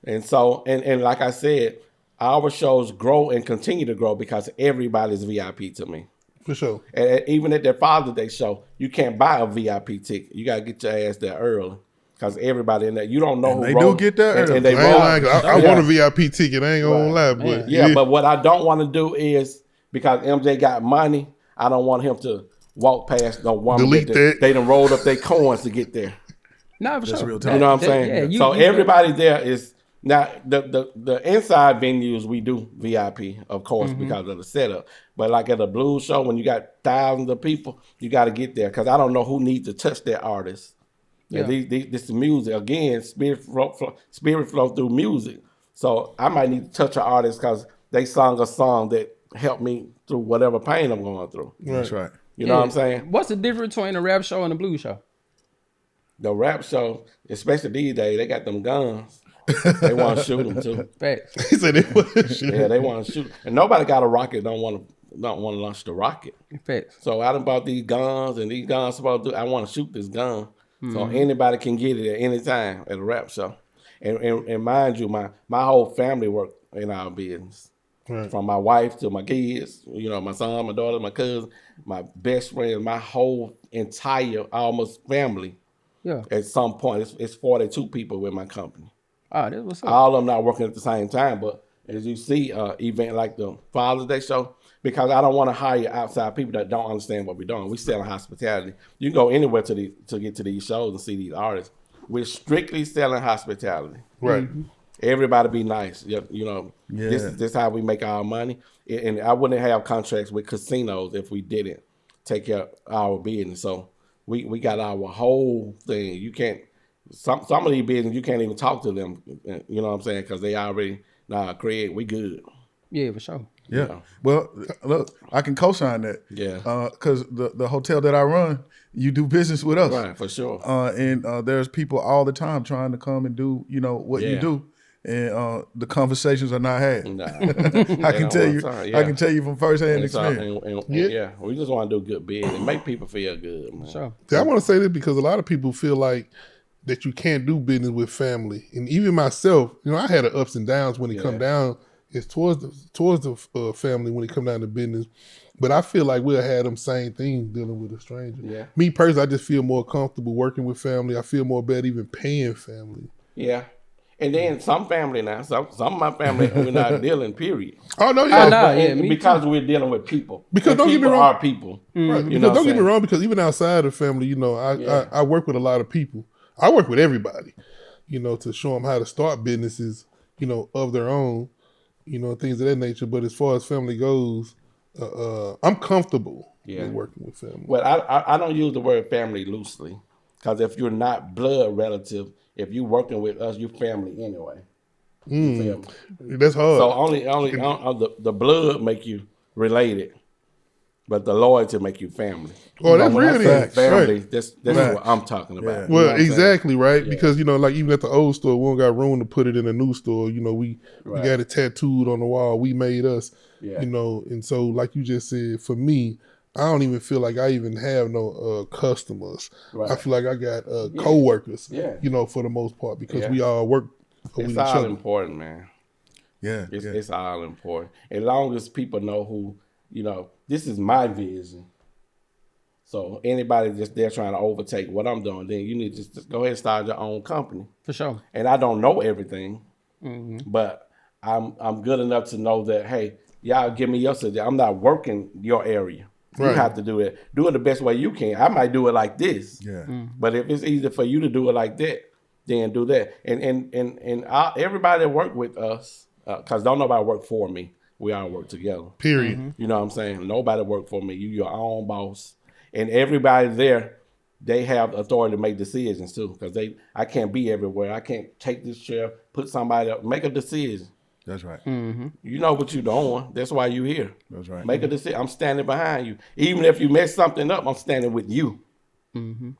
And so, and like I said, our shows grow and continue to grow because everybody's VIP to me. For sure. And even at their Father's Day show, you can't buy a VIP ticket. You gotta get your ass there early because everybody in there, you don't know And who they roll, do get there early. and they I, ain't roll. lying, I want a VIP ticket. I ain't gonna lie, but Yeah, but what I don't want to do is because MJ got money, I don't want him to walk past no woman Delete that. they done rolled up their coins to get there. No, for sure. real talk. You know what I'm saying? Yeah, So everybody there is now the inside venues we do VIP, of course, because of the setup. But like at a blues show, when you got thousands of people, you got to get there because I don't know who needs to touch their artist. Yeah. This is music again. Spirit flow through music. So I might need to touch an artist because they sung a song that helped me through whatever pain I'm going through. That's right. You know what I'm saying? What's the difference between a rap show and a blues show? The rap show, especially these days, they got them guns. They want to shoot them too. Facts. he said it was shit. Yeah, they want to shoot. And nobody got a rocket. Don't want to launch the rocket. Facts. So I done bought these guns, and these guns supposed to. I want to shoot this gun, so anybody can get it at any time at a rap show. And mind you, my whole family work in our business. Right. From my wife to my kids, you know, my son, my daughter, my cousin, my best friend, my whole entire almost family. Yeah. At some point, it's 42 people with my company. Ah, that's what's up. All of them not working at the same time, but as you see, event like the Father's Day show, because I don't want to hire outside people that don't understand what we're doing. We selling hospitality. You can go anywhere to get to these shows and see these artists. We're strictly selling hospitality. Right. Everybody be nice. You know, Yeah. this is how we make our money. And I wouldn't have contracts with casinos if we didn't take care of our business. So we got our whole thing. You can't, some of these business, you can't even talk to them. You know what I'm saying? Because they already, Craig, we good. Yeah, for sure. Yeah. Yeah. Well, look, I can co-sign that. Yeah. Because the hotel that I run, you do business with us. Right, for sure. And there's people all the time trying to come and do, what you Yeah. do. And the conversations are not had. Nah. I can tell you. Yeah. I can tell you from firsthand And so- experience. yeah, we just want to do good business and make people feel good, man. Sure. See, I want to say this because a lot of people feel like that you can't do business with family, and even myself, I had the ups and downs when it come down. It's towards the family when it come down to business, but I feel like we'll have them same things dealing with a stranger. Yeah. Me personally, I just feel more comfortable working with family. I feel more better even paying family. Yeah. And then some family now, some of my family we're not dealing, period. Oh no, yeah, nah, But- yeah, and me because we're dealing with people. Because And don't get me people wrong- are people. right. You Because know what don't I'm get me saying? wrong, because even outside of family, I work with a lot of people. I work with everybody, to show them how to start businesses, of their own, things of that nature. But as far as family goes, I'm comfortable with working with family. Well, I don't use the word family loosely, because if you're not blood relative, if you're working with us, you're family anyway. You feel me? That's hard. So only the blood make you related, but the loyalty make you family. Oh, that's When I real say then. family. Right. That's Right. what I'm talking about. Yeah. You know Well, what I'm saying? exactly, right? Because like even at the old store, we don't got room to put it in a new store. We got it tattooed on the wall. We made us, Yeah. and so like you just said, for me, I don't even feel like I even have no customers. Right. I feel like I got co-workers, Yeah. for the most part, because Yeah. we all work with It's each all other. important, man. Yeah. It's all important. As long as people know who, this is my vision. So anybody just there trying to overtake what I'm doing, then you need to just go ahead and start your own company. For sure. And I don't know everything, but I'm good enough to know that, hey, y'all give me your suggestion. I'm not working your area. You Right. have to do it the best way you can. I might do it like this. Yeah. But if it's easier for you to do it like that, then do that. And everybody that work with us, because don't nobody work for me. We all work together. Period. You know what I'm saying? Nobody work for me. You your own boss. And everybody there, they have authority to make decisions too. Because I can't be everywhere. I can't take this chair, put somebody up, make a decision. That's right. You know what you're doing. That's why you're here. That's right. Make a decision. I'm standing behind you. Even if you mess something up, I'm standing with you.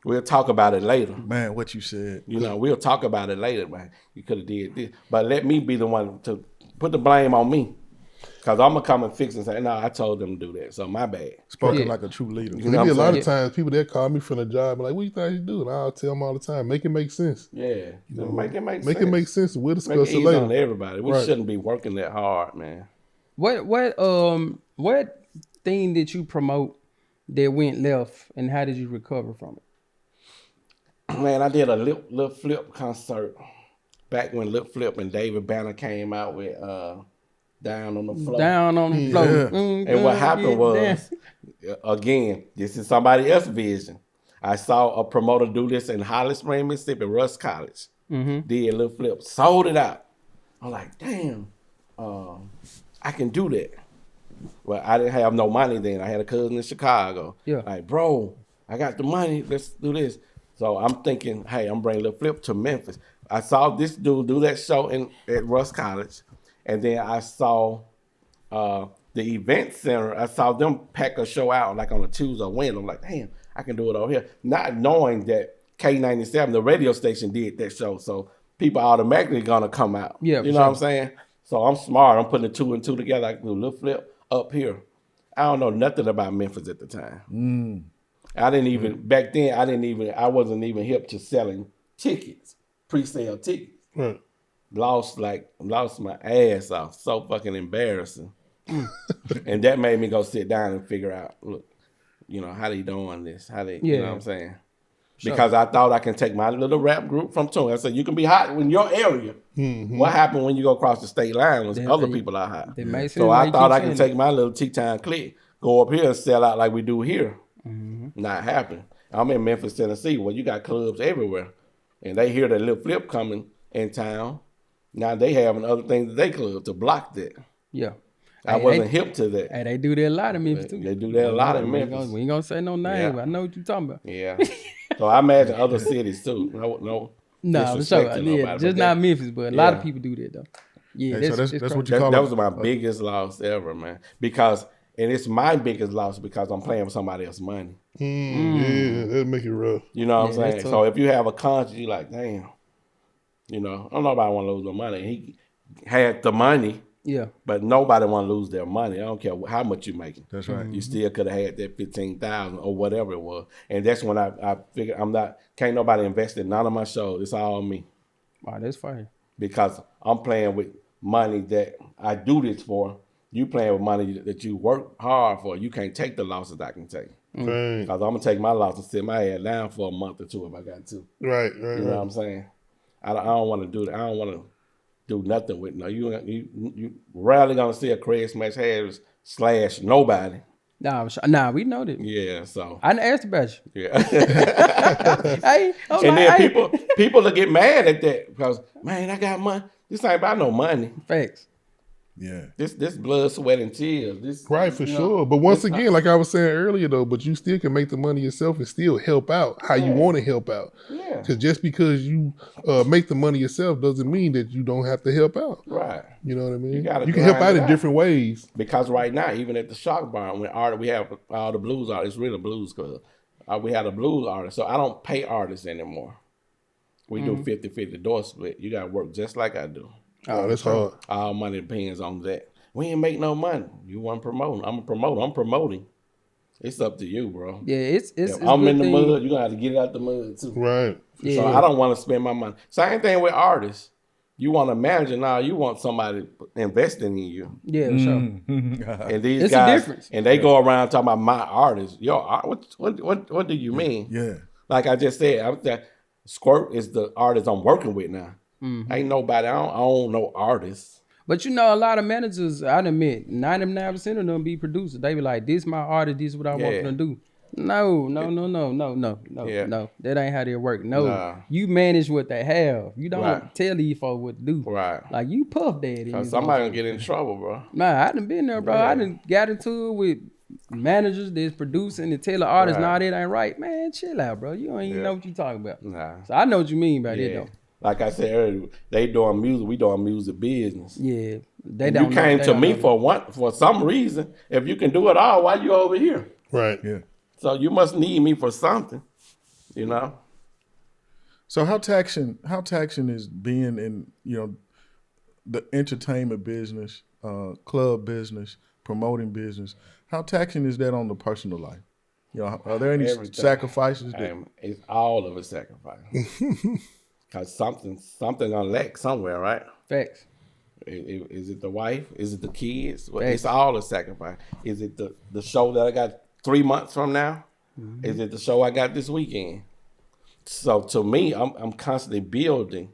We'll talk about it later. Man, what you said. We'll talk about it later, man. You could have did this. But let me be the one to put the blame on me. Because I'm going to come and fix it and say, no, I told them to do that. So my bad. Spoken like a true leader. You know what a I'm lot saying? of times people that call me from the job like, what you think you do? And I'll tell them all the time, make it make sense. Yeah. Make it make sense. Make it make sense. And we'll Make discuss it it easy later. on everybody. We shouldn't be working that hard, man. What thing did you promote that went left, and how did you recover from it? Man, I did a Lip Flip concert back when Lip Flip and David Banner came out with Down on the Floor. Down on the floor. Yeah. And what happened was, again, this is somebody else's vision. I saw a promoter do this in Holly Springs, Mississippi, Russ College. Did Lip Flip, sold it out. I'm like, damn, I can do that. Well, I didn't have no money then. I had a cousin in Chicago. Yeah. Like, bro, I got the money. Let's do this. So I'm thinking, hey, I'm bringing Lil Flip to Memphis. I saw this dude do that show at Russ College. And then I saw the event center. I saw them pack a show out like on a Tuesday or Wednesday. I'm like, damn, I can do it over here. Not knowing that K97, the radio station, did that show. So people automatically gonna come out. Yeah, you know what I'm saying? So I'm smart. I'm putting the 2 and 2 together. I can do Lil Flip up here. I don't know nothing about Memphis at the time. I didn't even, back then, I wasn't even hip to selling tickets, pre-sale tickets. Right. Lost my ass off. So fucking embarrassing. And that made me go sit down and figure out, look, you know, how they doing this? You know what I'm saying? Because I thought I can take my little rap group from Tune. I said, you can be hot in your area. What happened when you go across the state line was other people are hot. So I thought I can take my little T-Town clique, go up here and sell out like we do here. Not happening. I'm in Memphis, Tennessee, where you got clubs everywhere. And they hear that Lil Flip coming in town. Now they having other things that they club to block that. Yeah. I wasn't hip to that. Hey, they do that a lot in Memphis too. They do that a lot in Memphis. We ain't gonna say no name, Yeah. but I know what you're talking about. Yeah. So I imagine other cities too. No. No, for disrespect sure. to Yeah, nobody, just but not Memphis, but a lot of people do that though. Yeah, Hey, so that's crazy. what you call that it. was my biggest loss ever, man. And it's my biggest loss because I'm playing with somebody else's money. Yeah, that'll make it rough. You know what I'm Yeah, that's saying? tough. So if you have a conscience, you're like, damn. You know, I don't know nobody want to lose no money. He had the money, Yeah. but nobody want to lose their money. I don't care how much you're making. That's right. You still could have had that 15,000 or whatever it was. And that's when I figured can't nobody invest in none of my shows. It's all me. Wow, that's fire. Because I'm playing with money that I do this for. You playing with money that you work hard for. You can't take the losses I can take. Right. Because I'm going to take my loss and sit my head down for a month or two if I got to. Right. You know what I'm saying? I don't want to do that. I don't want to do nothing with no. You rarely going to see a Craig Smash Harris / nobody. Nah, we know that. Yeah, so. I done asked about you. Yeah. Hey, And then people will get mad at that because, man, I got money. This ain't about no money. Facts. Yeah. This blood, sweat, and tears. Right, for sure. But once again, like I was saying earlier, though, but you still can make the money yourself and still help out how you want to help out. Yeah. Because just because you make the money yourself doesn't mean that you don't have to help out. Right. You know what I mean? gotta You can help grind out it in out. different ways. Because right now, even at the Shock Barn, we have all the blues artists. It's really a blues club. We have a blues artist. So I don't pay artists anymore. We do 50-50 door split. You got to work just like I do. Oh, that's hard. All money depends on that. We ain't make no money. You want promoting. I'm a promoter. I'm promoting. It's up to you, bro. Yeah, it's If a I'm good in the thing. mud, you're going to have to get it out the mud, too. Right. Yeah. So I don't want to spend my money. Same thing with artists. You want a manager now. You want somebody investing in you. Yeah, for sure. And these It's a guys, difference. and they go around talking about my artist. Yo, what do you mean? Yeah. Like I just said, Squirt is the artist I'm working with now. Ain't nobody. I don't own no artists. But you know, a lot of managers, I admit, 99% of them be producers. They be like, this my artist, this is what I want them to do. No. Yeah. That ain't how they work. No. Nah. You manage what they have. You don't Right. tell these folks what to do. Right. Like you puff daddy. Cause somebody gonna get in trouble, bro. Nah, I done been there, bro. Yeah. I done got into it with managers that's producing and tell the artists, Right. nah, that ain't right. Man, chill out, bro. You don't even Yeah. know what you talking about. Nah. So I know what you mean by that, Yeah. though. Like I said earlier, they doing music. We doing music business. Yeah. They And don't you know- came they to don't me know. for some reason. If you can do it all, why you over here? Right. Yeah. So you must need me for something, you know. So how taxing is being in, the entertainment business, club business, promoting business, how taxing is that on the personal life? You know, are there any Everything. sacrifices? It's all of a sacrifice. Because something gonna lack somewhere, right? Facts. Is it the wife? Is it the kids? Well, it's all a sacrifice. Is it the show that I got 3 months from now? Mm-hmm. Is it the show I got this weekend? So to me, I'm constantly building.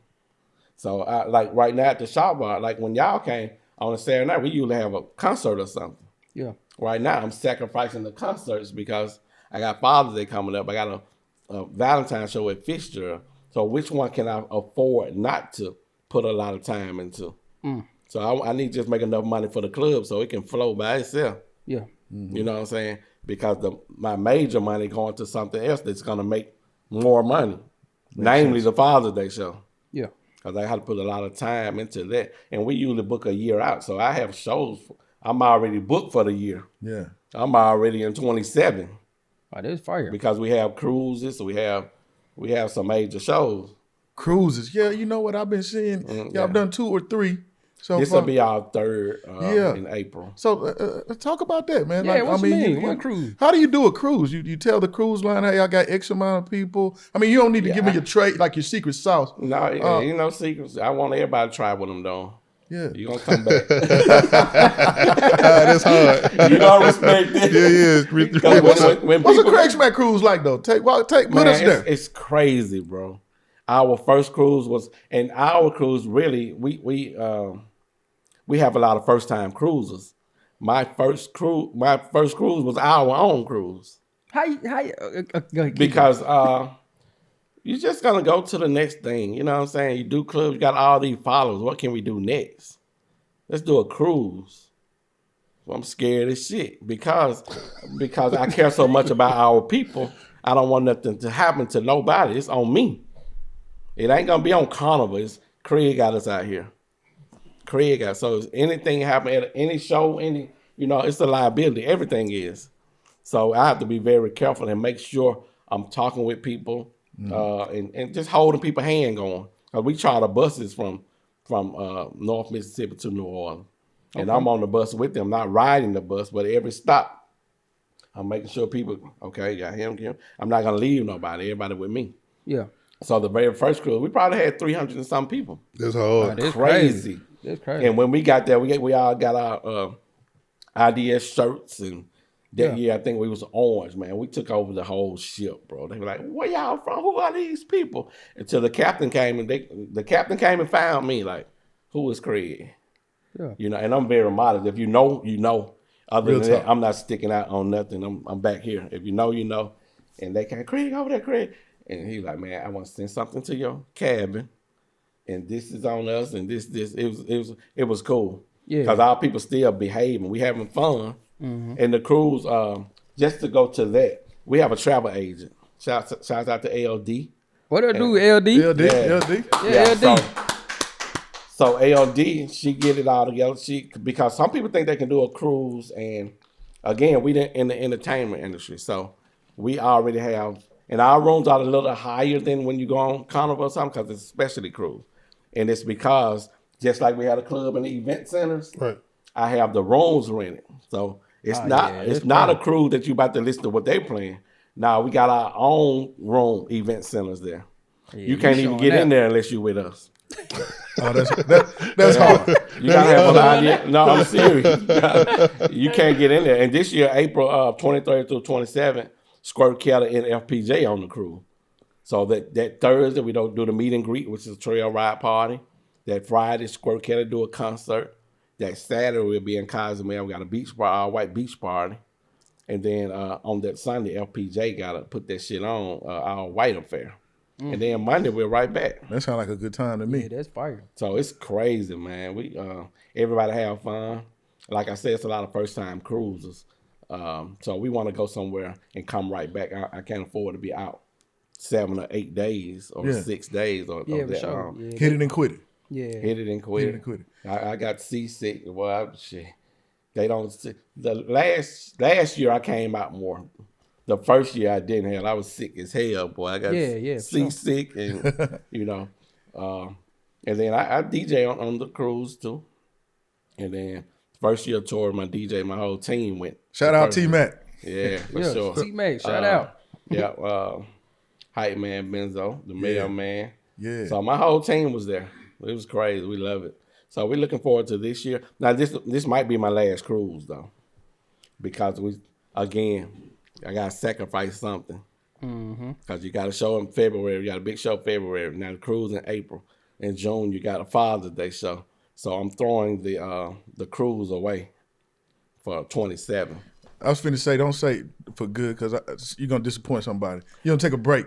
So like right now at the shop bar, like when y'all came on a Saturday night, we usually have a concert or something. Yeah. Right now, I'm sacrificing the concerts because I got Father's Day coming up. I got a Valentine's show at Fitzgerald. So which one can I afford not to put a lot of time into? So I need to just make enough money for the club so it can flow by itself. Yeah. Mm-hmm. You know what I'm saying? Because my major money going to something else that's going to make more money, namely the Father's Day show. Yeah. Because I had to put a lot of time into that. And we usually book a year out. So I have shows. I'm already booked for the year. Yeah. I'm already in 27. Oh, that's fire. Because we have cruises. We have some major shows. Cruises. Yeah, you know what I've been seeing? Y'all done 2 or 3. So this will be our third in April. So talk about that, man. Yeah, what you mean? What cruise? How do you do a cruise? You tell the cruise line, hey, I got X amount of people. I mean, you don't need to give me your trade, like your secret sauce. No, you know secrets. I want everybody to try what I'm doing. Yeah. You're going to come back. That's hard. You don't respect it. Yeah. What's a Craig Smack cruise like, though? Put us there. It's crazy, bro. Our first cruise was, and our cruise really, we have a lot of first time cruisers. My first cruise was our own cruise. How you go ahead, because you're just gonna go to the next thing. You know what I'm saying? You do clubs, you got all these followers. What can we do next? Let's do a cruise. Well, I'm scared as shit because I care so much about our people. I don't want nothing to happen to nobody. It's on me. It ain't gonna be on Carnival. It's Craig got us out here. So if anything happen at any show, it's a liability. Everything is. So I have to be very careful and make sure I'm talking with people and just holding people's hand going. We charter buses from North Mississippi to New Orleans. And I'm on the bus with them, not riding the bus, but every stop, I'm making sure people, okay, got him. I'm not going to leave nobody, everybody with me. Yeah. So the very first cruise, we probably had 300 and some people. That's hard. That's crazy. That's crazy. And when we got there, we all got our IDS shirts, and that year I think we was orange, man. We took over the whole ship, bro. They were like, "Where y'all from? Who are these people?" Until the captain came and found me, like, "Who is Craig?" Yeah. And I'm very modest. If you know, you know. Other than that, I'm not sticking out on nothing. I'm back here. If you know, you know. And they came, Craig, over there, Craig. And he was like, man, I want to send something to your cabin, and this is on us, and this. It was cool. Yeah. Because our people still behaving. We having fun. Mm-hmm. And the cruise, just to go to that, we have a travel agent. Shouts out to LD. What do I do, LD? LD. Yeah, LD. So LD, she get it all together. Because some people think they can do a cruise, and again, we in the entertainment industry, so we already have. And our rooms are a little higher than when you go on Carnival or something, because it's a specialty cruise. And it's because, just like we had a club in the event centers, right. I have the rooms rented. So it's not a cruise that you about to listen to what they playing. Now we got our own room event centers there. Yeah, you can't even get in there unless you with us. Oh, that's hard. You gotta have an idea. No, I'm serious. You can't get in there. And this year, April 23rd through 27th, Squirt Kelly and FPJ on the cruise. So that Thursday, we don't do the meet and greet, which is a trail ride party. That Friday, Squirt Kelly do a concert. That Saturday, we'll be in Cozumel. We got a beach bar, all white beach party. And then on that Sunday, LPJ got to put that shit on, our white affair. And then Monday, we're right back. That sounds like a good time to me. Yeah, that's fire. So it's crazy, man. We everybody have fun. Like I said, it's a lot of first-time cruisers. So we want to go somewhere and come right back. I can't afford to be out 7 or 8 days or 6 days or that long. Yeah, hit it and quit it. Yeah. Hit it and quit it. I got seasick. Well, shit. They don't. The last year I came out more. The first year I didn't have. I was sick as hell, boy. I got seasick and And then I DJ on the cruise too. And then first year tour, my DJ, my whole team went. Shout out T-Mac. Yeah, for Yeah, sure. T-Mac, shout out. Yeah, Hype Man Benzo, the mailman. Yeah. So my whole team was there. It was crazy. We love it. So we're looking forward to this year. Now this might be my last cruise though, because I gotta sacrifice something. Because you got a show in February. You got a big show February. Now the cruise in April. In June you got a Father's Day show. So I'm throwing the cruise away for 27. I was finna say, don't say for good because you're gonna disappoint somebody. You don't take a break.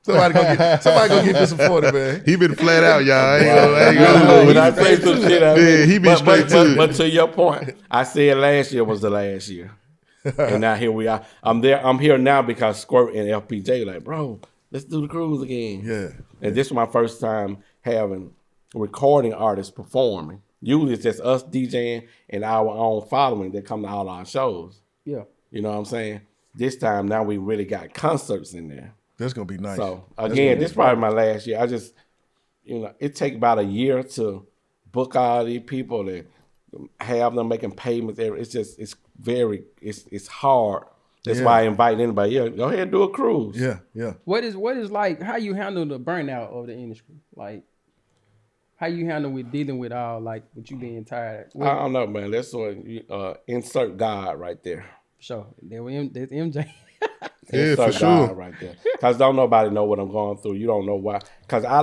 Somebody gonna get disappointed, man. He been flat out, y'all. I ain't gonna When I say some shit, he been straight to it. But to your point, I said last year was the last year, and now here we are. I'm here now because Squirt and LPJ like, bro, let's do the cruise again. Yeah. And this is my first time having recording artists performing. Usually it's just us DJing and our own following that come to all our shows. Yeah. You know what I'm saying? This time now we really got concerts in there. That's gonna be nice. So again, this is probably my last year. I just, it take about a year to book all these people and have them making payments. It's hard. That's why I invite anybody. Yeah, go ahead and do a cruise. Yeah. What is like? How you handle the burnout of the industry? Like, how you handle with dealing with all like with you being tired? I don't know, man. That's what insert God right there. Sure, that's MJ. Yeah, for insert sure. God right there. Because don't nobody know what I'm going through. You don't know why. Because I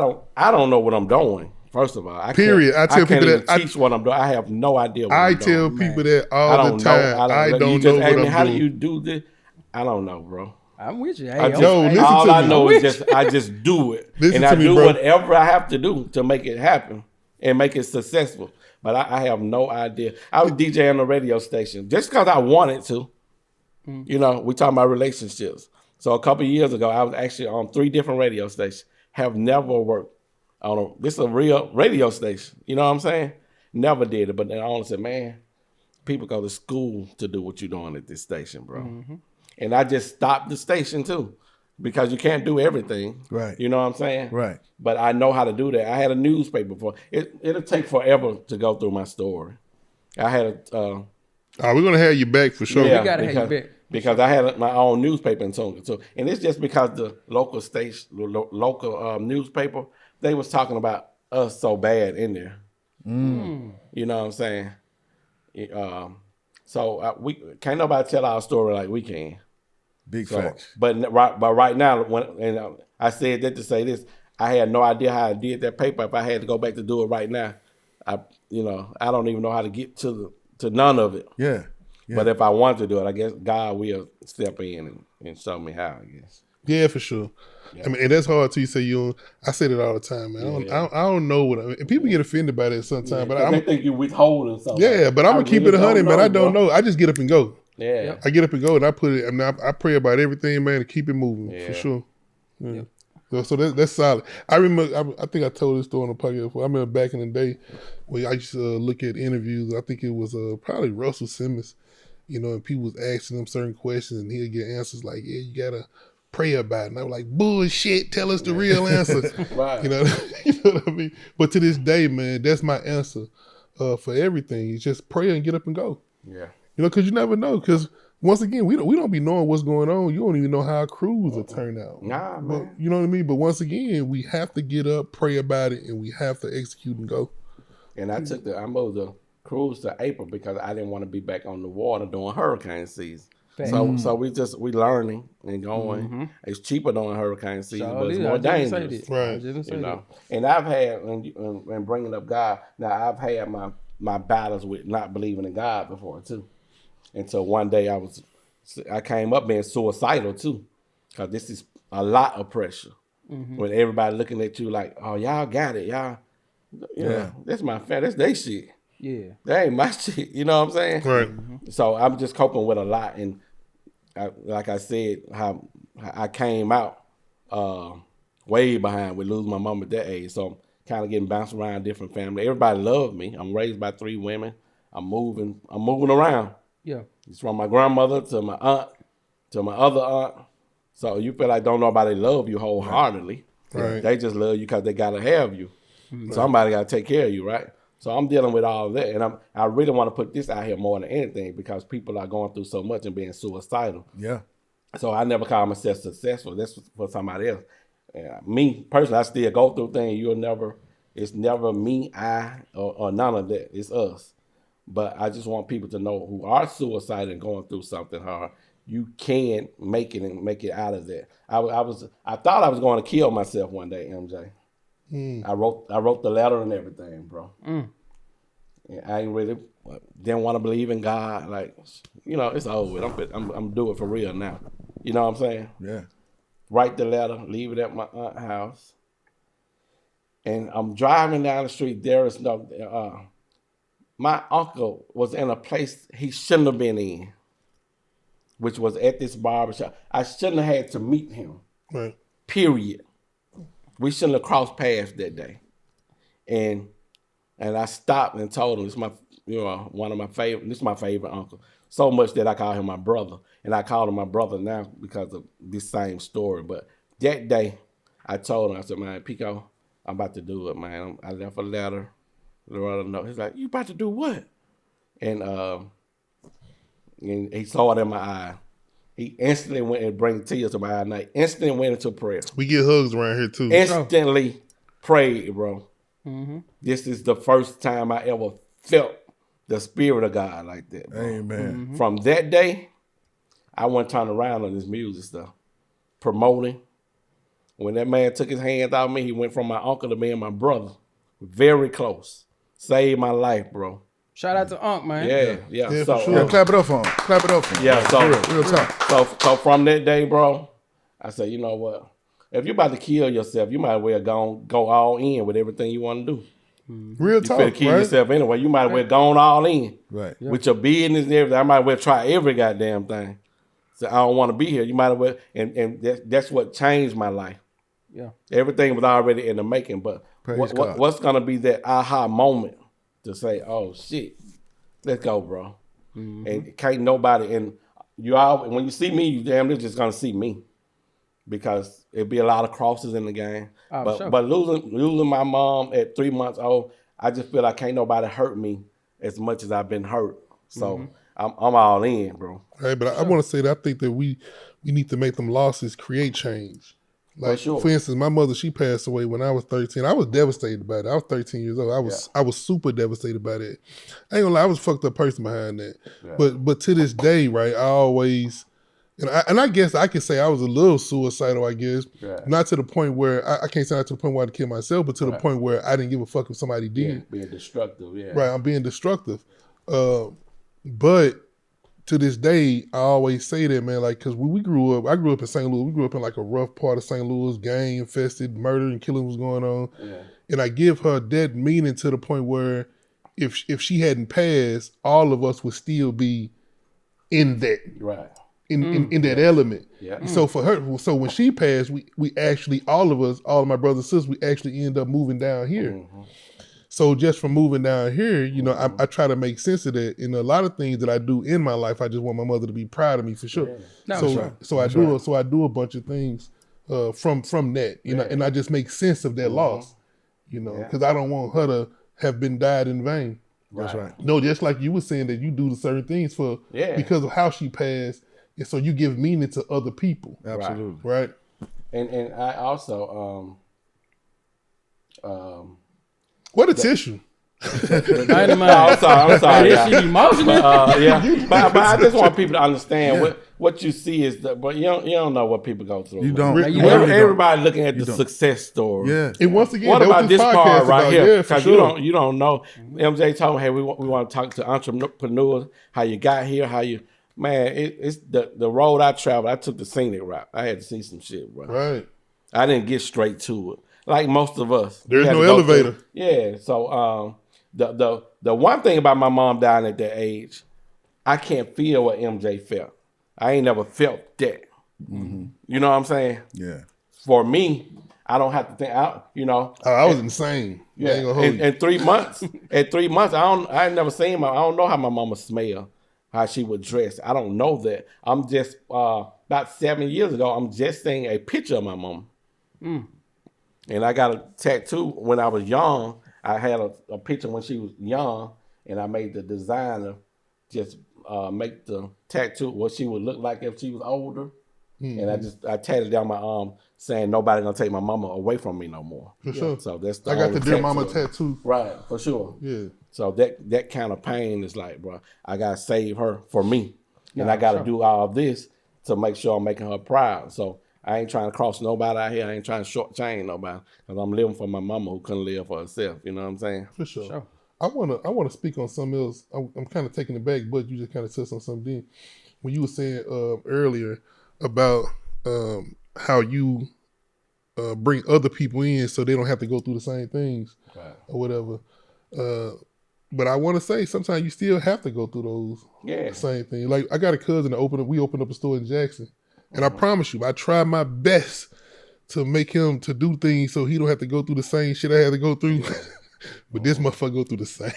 don't know what I'm doing. First of all, I tell people that teach what I'm doing. I have no idea. What I'm doing. I tell people that all the time. I don't know what I'm how doing. do you do this? I don't know, bro. I'm with you. Hey, All I know is I just do it, and I do whatever I have to do to make it happen and make it successful. But I have no idea. I was DJing on the radio station just because I wanted to. We talking about relationships. So a couple of years ago, I was actually on 3 different radio stations. Have never worked on this is a real radio station. You know what I'm saying? Never did it. But then I only said, man, people go to school to do what you're doing at this station, bro. Mm-hmm. And I just stopped the station too, because you can't do everything. Right. You know what I'm saying? Right. But I know how to do that. I had a newspaper before. It'll take forever to go through my story. I had a. We're gonna have you back for sure. We gotta have you back. Because I had my own newspaper in Tonga too. And it's just because the local station, local newspaper, they was talking about us so bad in there. You know what I'm saying? So we can't nobody tell our story like we can. Big facts. But right now, I said that to say this, I had no idea how I did that paper. If I had to go back to do it right now, I don't even know how to get to none of it. Yeah. But if I want to do it, I guess God will step in and show me how, I guess. Yeah, for sure. Yeah. I mean, and that's hard to say I say it all the time, man. I don't know what and people get offended by that sometimes. But they think you're withholding something. Yeah, but I'm gonna keep it 100, man. I don't know. I just get up and go. Yeah. I get up and go, and I put it. I mean, I pray about everything, man, to keep it moving for sure. Yeah. So that's solid. I remember. I think I told this story on the podcast before. I remember back in the day when I used to look at interviews. I think it was probably Russell Simmons. And people was asking him certain questions, and he'd get answers like, "Yeah, you gotta pray about it." And I was like, "Bullshit! Tell us the real answer." Right. You know what I mean? But to this day, man, that's my answer for everything. You just pray and get up and go. Yeah. Because you never know. Because once again, we don't be knowing what's going on. You don't even know how a cruise will turn out. Nah, man. But, you know what I mean? But once again, we have to get up, pray about it, and we have to execute and go. And I moved the cruise to April because I didn't want to be back on the water during hurricane season. So we learning and going. Mm-hmm. It's cheaper during hurricane season, but it's more dangerous. Right. And I've had, and bringing up God, now I've had my battles with not believing in God before too. And so one day I came up being suicidal too, because this is a lot of pressure. Mm-hmm. When everybody looking at you like, oh, y'all got it, y'all. That's my family. That's their shit. Yeah. That ain't my shit. You know what I'm saying? Right. Mm-hmm. So I'm just coping with a lot. And like I said, how I came out way behind with losing my mom at that age. So I'm kind of getting bounced around different families. Everybody loved me. I'm raised by 3 women. I'm moving around. Yeah. It's from my grandmother to my aunt to my other aunt. So you feel like don't nobody love you wholeheartedly. Right. They just love you because they gotta have you. Somebody gotta take care of you, right? So I'm dealing with all of that, and I really want to put this out here more than anything because people are going through so much and being suicidal. Yeah. So I never call myself successful. That's for somebody else. Me personally, I still go through things. It's never me, or none of that. It's us. But I just want people to know who are suicidal and going through something hard, you can make it and make it out of that. I thought I was going to kill myself one day, MJ. I wrote the letter and everything, bro. And I ain't really didn't want to believe in God. Like, it's over with. I'm doing it for real now. You know what I'm saying? Yeah. Write the letter, leave it at my aunt's house. And I'm driving down the street. There is no, my uncle was in a place he shouldn't have been in, which was at this barbershop. I shouldn't have had to meet him. Right. Period. We shouldn't have crossed paths that day. And I stopped and told him, this is my, one of my favorite, this is my favorite uncle. So much that I call him my brother. And I call him my brother now because of this same story. But that day, I told him, I said, man, Pico, I'm about to do it, man. I left a letter. Wrote a note. He's like, you about to do what? And he saw it in my eye. He instantly went and bring tears to my eye. And I instantly went into prayer. We get hugs around here too. Instantly prayed, bro. Mm-hmm. This is the first time I ever felt the spirit of God like that, bro. Amen. Mm-hmm. From that day, I went turn around on this music stuff, promoting. When that man took his hands out of me, he went from my uncle to me and my brother. Very close. Saved my life, bro. Shout out to Unc, man. Yeah. Yeah, So, for sure. Yeah, clap it up for him. Clap it up for him. Yeah, so Real talk. So from that day, bro, I said, you know what? If you're about to kill yourself, you might as well go all in with everything you want to do. Real You talk, finna kill right? yourself anyway. You might as well go all in. Right. With your business and everything. I might as well try every goddamn thing. So I don't want to be here. You might as well, and that's what changed my life. Yeah. Everything was already in the making, but Praise God. what's gonna be that aha moment to say, oh shit, let's go, bro. And can't nobody, and when you see me, you damn near just gonna see me. Because it'd be a lot of crosses in the game. Oh, sure. But losing my mom at 3 months old, I just feel like can't nobody hurt me as much as I've been hurt. So I'm all in, bro. Right, but I want to say that I think that we need to make them losses create change. Like, sure. for instance, my mother, she passed away when I was 13. I was devastated by it. I was 13 years old. I was super devastated by that. I ain't gonna lie, I was a fucked up person behind that. Yeah. But to this day, right, I always, and I guess I could say I was a little suicidal, I guess. Yeah. Not to the point where, I can't say not to the point where I'd kill myself, but to the point where I didn't give a fuck if somebody did. Yeah, being destructive, yeah. Right, I'm being destructive. But to this day, I always say that, man, like, because when I grew up in St. Louis. We grew up in like a rough part of St. Louis, gang infested, murder and killing was going on. Yeah. And I give her that meaning to the point where if she hadn't passed, all of us would still be in that. Right. In that element. Yeah. So for her, so when she passed, we actually, all of my brothers and sisters, we actually end up moving down here. Mm-hmm. So just from moving down here, I try to make sense of that. In a lot of things that I do in my life, I just want my mother to be proud of me for sure. Yeah. So I do a bunch of things from that, and I just make sense of that loss, because I don't want her to have been died in vain. That's right. No, just like you were saying that you do the certain things because of how she passed, and so you give meaning to other people. Absolutely. Right. And I also what a tissue. Dynamite. I'm sorry. This shit emotional. But I just want people to understand what you see is but you don't know what people go through. You don't. Everybody looking at the success story. Yeah. And once again, what about this part right here? Because you don't know. MJ told me, hey, we want to talk to entrepreneurs, how you got here, how you. Man, it's the road I traveled. I took the scenic route. I had to see some shit, bro. Right. I didn't get straight to it. Like most of us. There's no elevator. Yeah. So the one thing about my mom dying at that age, I can't feel what MJ felt. I ain't never felt that. Mm-hmm. You know what I'm saying? Yeah. For me, I don't have to think. I was insane. Yeah. In 3 months, I ain't never seen I don't know how my mama smell, how she would dress. I don't know that. I'm just about 7 years ago. I'm just seeing a picture of my mama. And I got a tattoo when I was young. I had a picture when she was young, and I made the designer just make the tattoo what she would look like if she was older. And I tatted down my arm saying nobody gonna take my mama away from me no more. For sure. So that's the I got only the Dear tattoo. Mama tattoo. Right, for sure. Yeah. So that kind of pain is like, bro, I gotta save her for me, and I gotta do all this to make sure I'm making her proud. So I ain't trying to cross nobody out here. I ain't trying to shortchange nobody because I'm living for my mama who couldn't live for herself. You know what I'm saying? For sure. I wanna speak on something else. I'm kind of taking it back, but you just kind of touched on something then. When you were saying earlier about how you bring other people in so they don't have to go through the same things or whatever. But I want to say sometimes you still have to go through those same things. Like I got a cousin that we opened up a store in Jackson, and I promise you, I tried my best to make him to do things so he don't have to go through the same shit I had to go through. But this motherfucker go through the same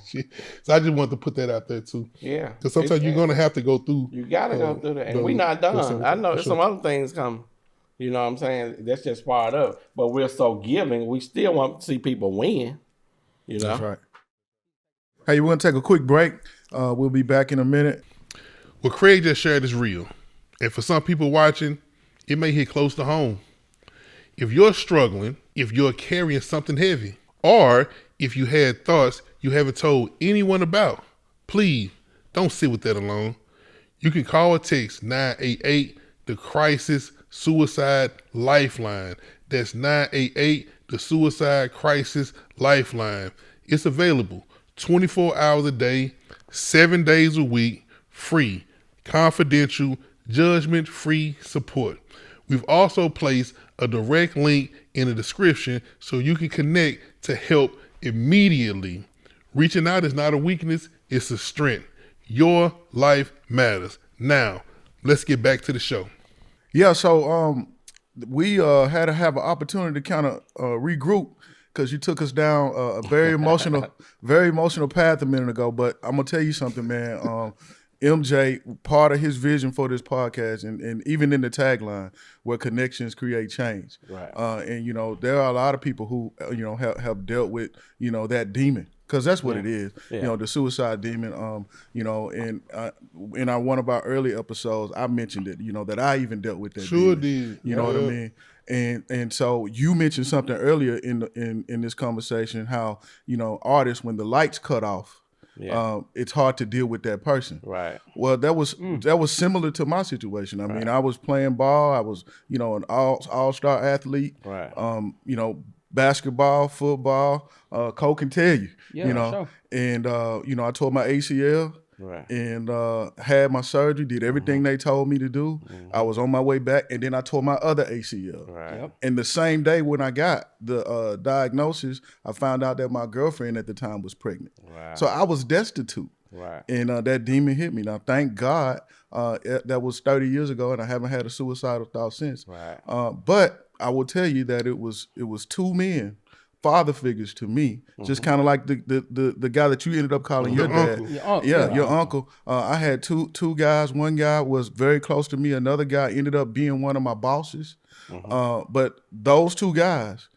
shit. So I just wanted to put that out there too. Yeah. Because sometimes you're gonna have to go through. You gotta go through that, and we're not done. I know there's some other things come. You know what I'm saying? That's just part of it. But we're so giving, we still want to see people win. You know? That's right. Hey, we're going to take a quick break. We'll be back in a minute. What Craig just shared is real. And for some people watching, it may hit close to home. If you're struggling, if you're carrying something heavy, or if you had thoughts you haven't told anyone about, please don't sit with that alone. You can call or text 988, the Crisis Suicide Lifeline. That's 988, the Suicide Crisis Lifeline. It's available 24 hours a day, 7 days a week, free, confidential, judgment-free support. We've also placed a direct link in the description so you can connect to help immediately. Reaching out is not a weakness, it's a strength. Your life matters. Now, let's get back to the show. Yeah, so we had to have an opportunity to kind of regroup because you took us down a very emotional path a minute ago. But I'm gonna tell you something, man. MJ, part of his vision for this podcast, and even in the tagline, where connections create change. Right. And you know, there are a lot of people who have dealt with that demon. Because that's what it is, the suicide demon. In one of our early episodes, I mentioned it. That I even dealt with that. Sure demon. did. You know what I mean? And so you mentioned something earlier in this conversation, how artists, when the lights cut off, it's hard to deal with that person. Right. Well, that was similar to my situation. I mean, I was playing ball. I was an all-star athlete. Right. Basketball, football, Cole can tell you, Sure. And I tore my ACL, Right. and had my surgery, did everything they told me to do. I was on my way back, and then I tore my other ACL. Right. Yep. And the same day when I got the diagnosis, I found out that my girlfriend at the time was pregnant. Right. So I was destitute. Right. And that demon hit me. Now, thank God, that was 30 years ago, and I haven't had a suicidal thought since. Right. But I will tell you that it was two men, father figures to me, just kind of like the guy that you ended up calling your dad. Your uncle. I had two guys. One guy was very close to me. Another guy ended up being one of my bosses. But those two guys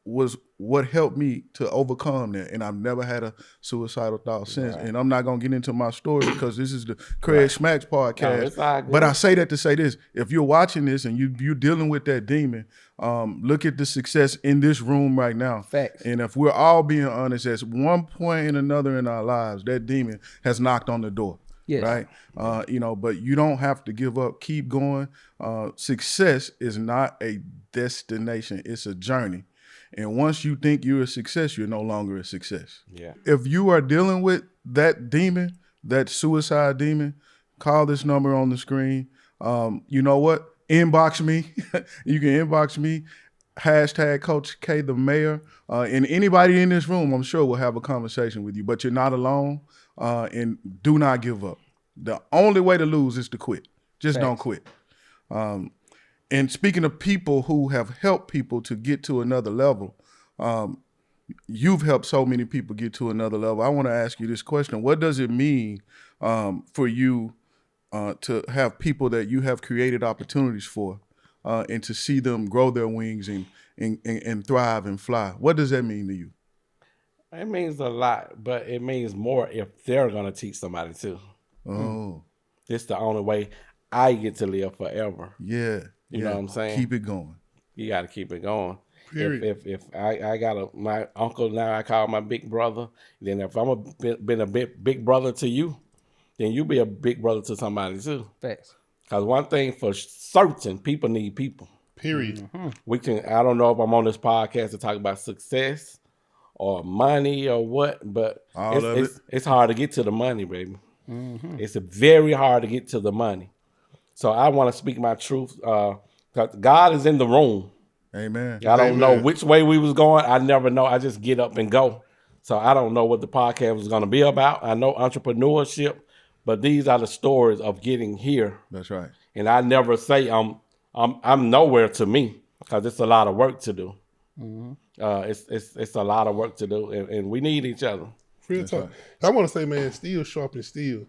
was what helped me to overcome that. And I've never had a suicidal thought since. Right. And I'm not going to get into my story because this is the Craig Smacks podcast. No, but I say that to say this. If you're watching this and you're dealing with that demon, look at the success in this room right now. Facts. And if we're all being honest, at one point and another in our lives, that demon has knocked on the door. Yes. Right. But you don't have to give up. Keep going. Success is not a destination. It's a journey. And once you think you're a success, you're no longer a success. Yeah. If you are dealing with that demon, that suicide demon, call this number on the screen. You know what? Inbox me. You can inbox me. # Coach K the Mayor. And anybody in this room, I'm sure, will have a conversation with you. But you're not alone. And do not give up. The only way to lose is to quit. Just don't quit. And speaking of people who have helped people to get to another level, you've helped so many people get to another level. I want to ask you this question. What does it mean for you to have people that you have created opportunities for and to see them grow their wings and thrive and fly. What does that mean to you? It means a lot, but it means more if they're gonna teach somebody too. Oh, It's the only way I get to live forever. yeah. You know what I'm saying? Keep it going. You got to keep it going. Period. If I got my uncle now, I call my big brother. Then if been a big brother to you, then you be a big brother to somebody too. Facts. Because one thing for certain, people need people. Period. We can. I don't know if I'm on this podcast to talk about success or money or what, but it's hard to get to the money, baby. It's very hard to get to the money. So I want to speak my truth. 'Cause God is in the room. Amen. I don't know which way we was going. I never know. I just get up and go. So I don't know what the podcast was going to be about. I know entrepreneurship, but these are the stories of getting here. That's right. And I never say I'm nowhere to me, because it's a lot of work to do. It's a lot of work to do, and we need each other. Real talk. Right. I want to say, man, steel sharpens steel.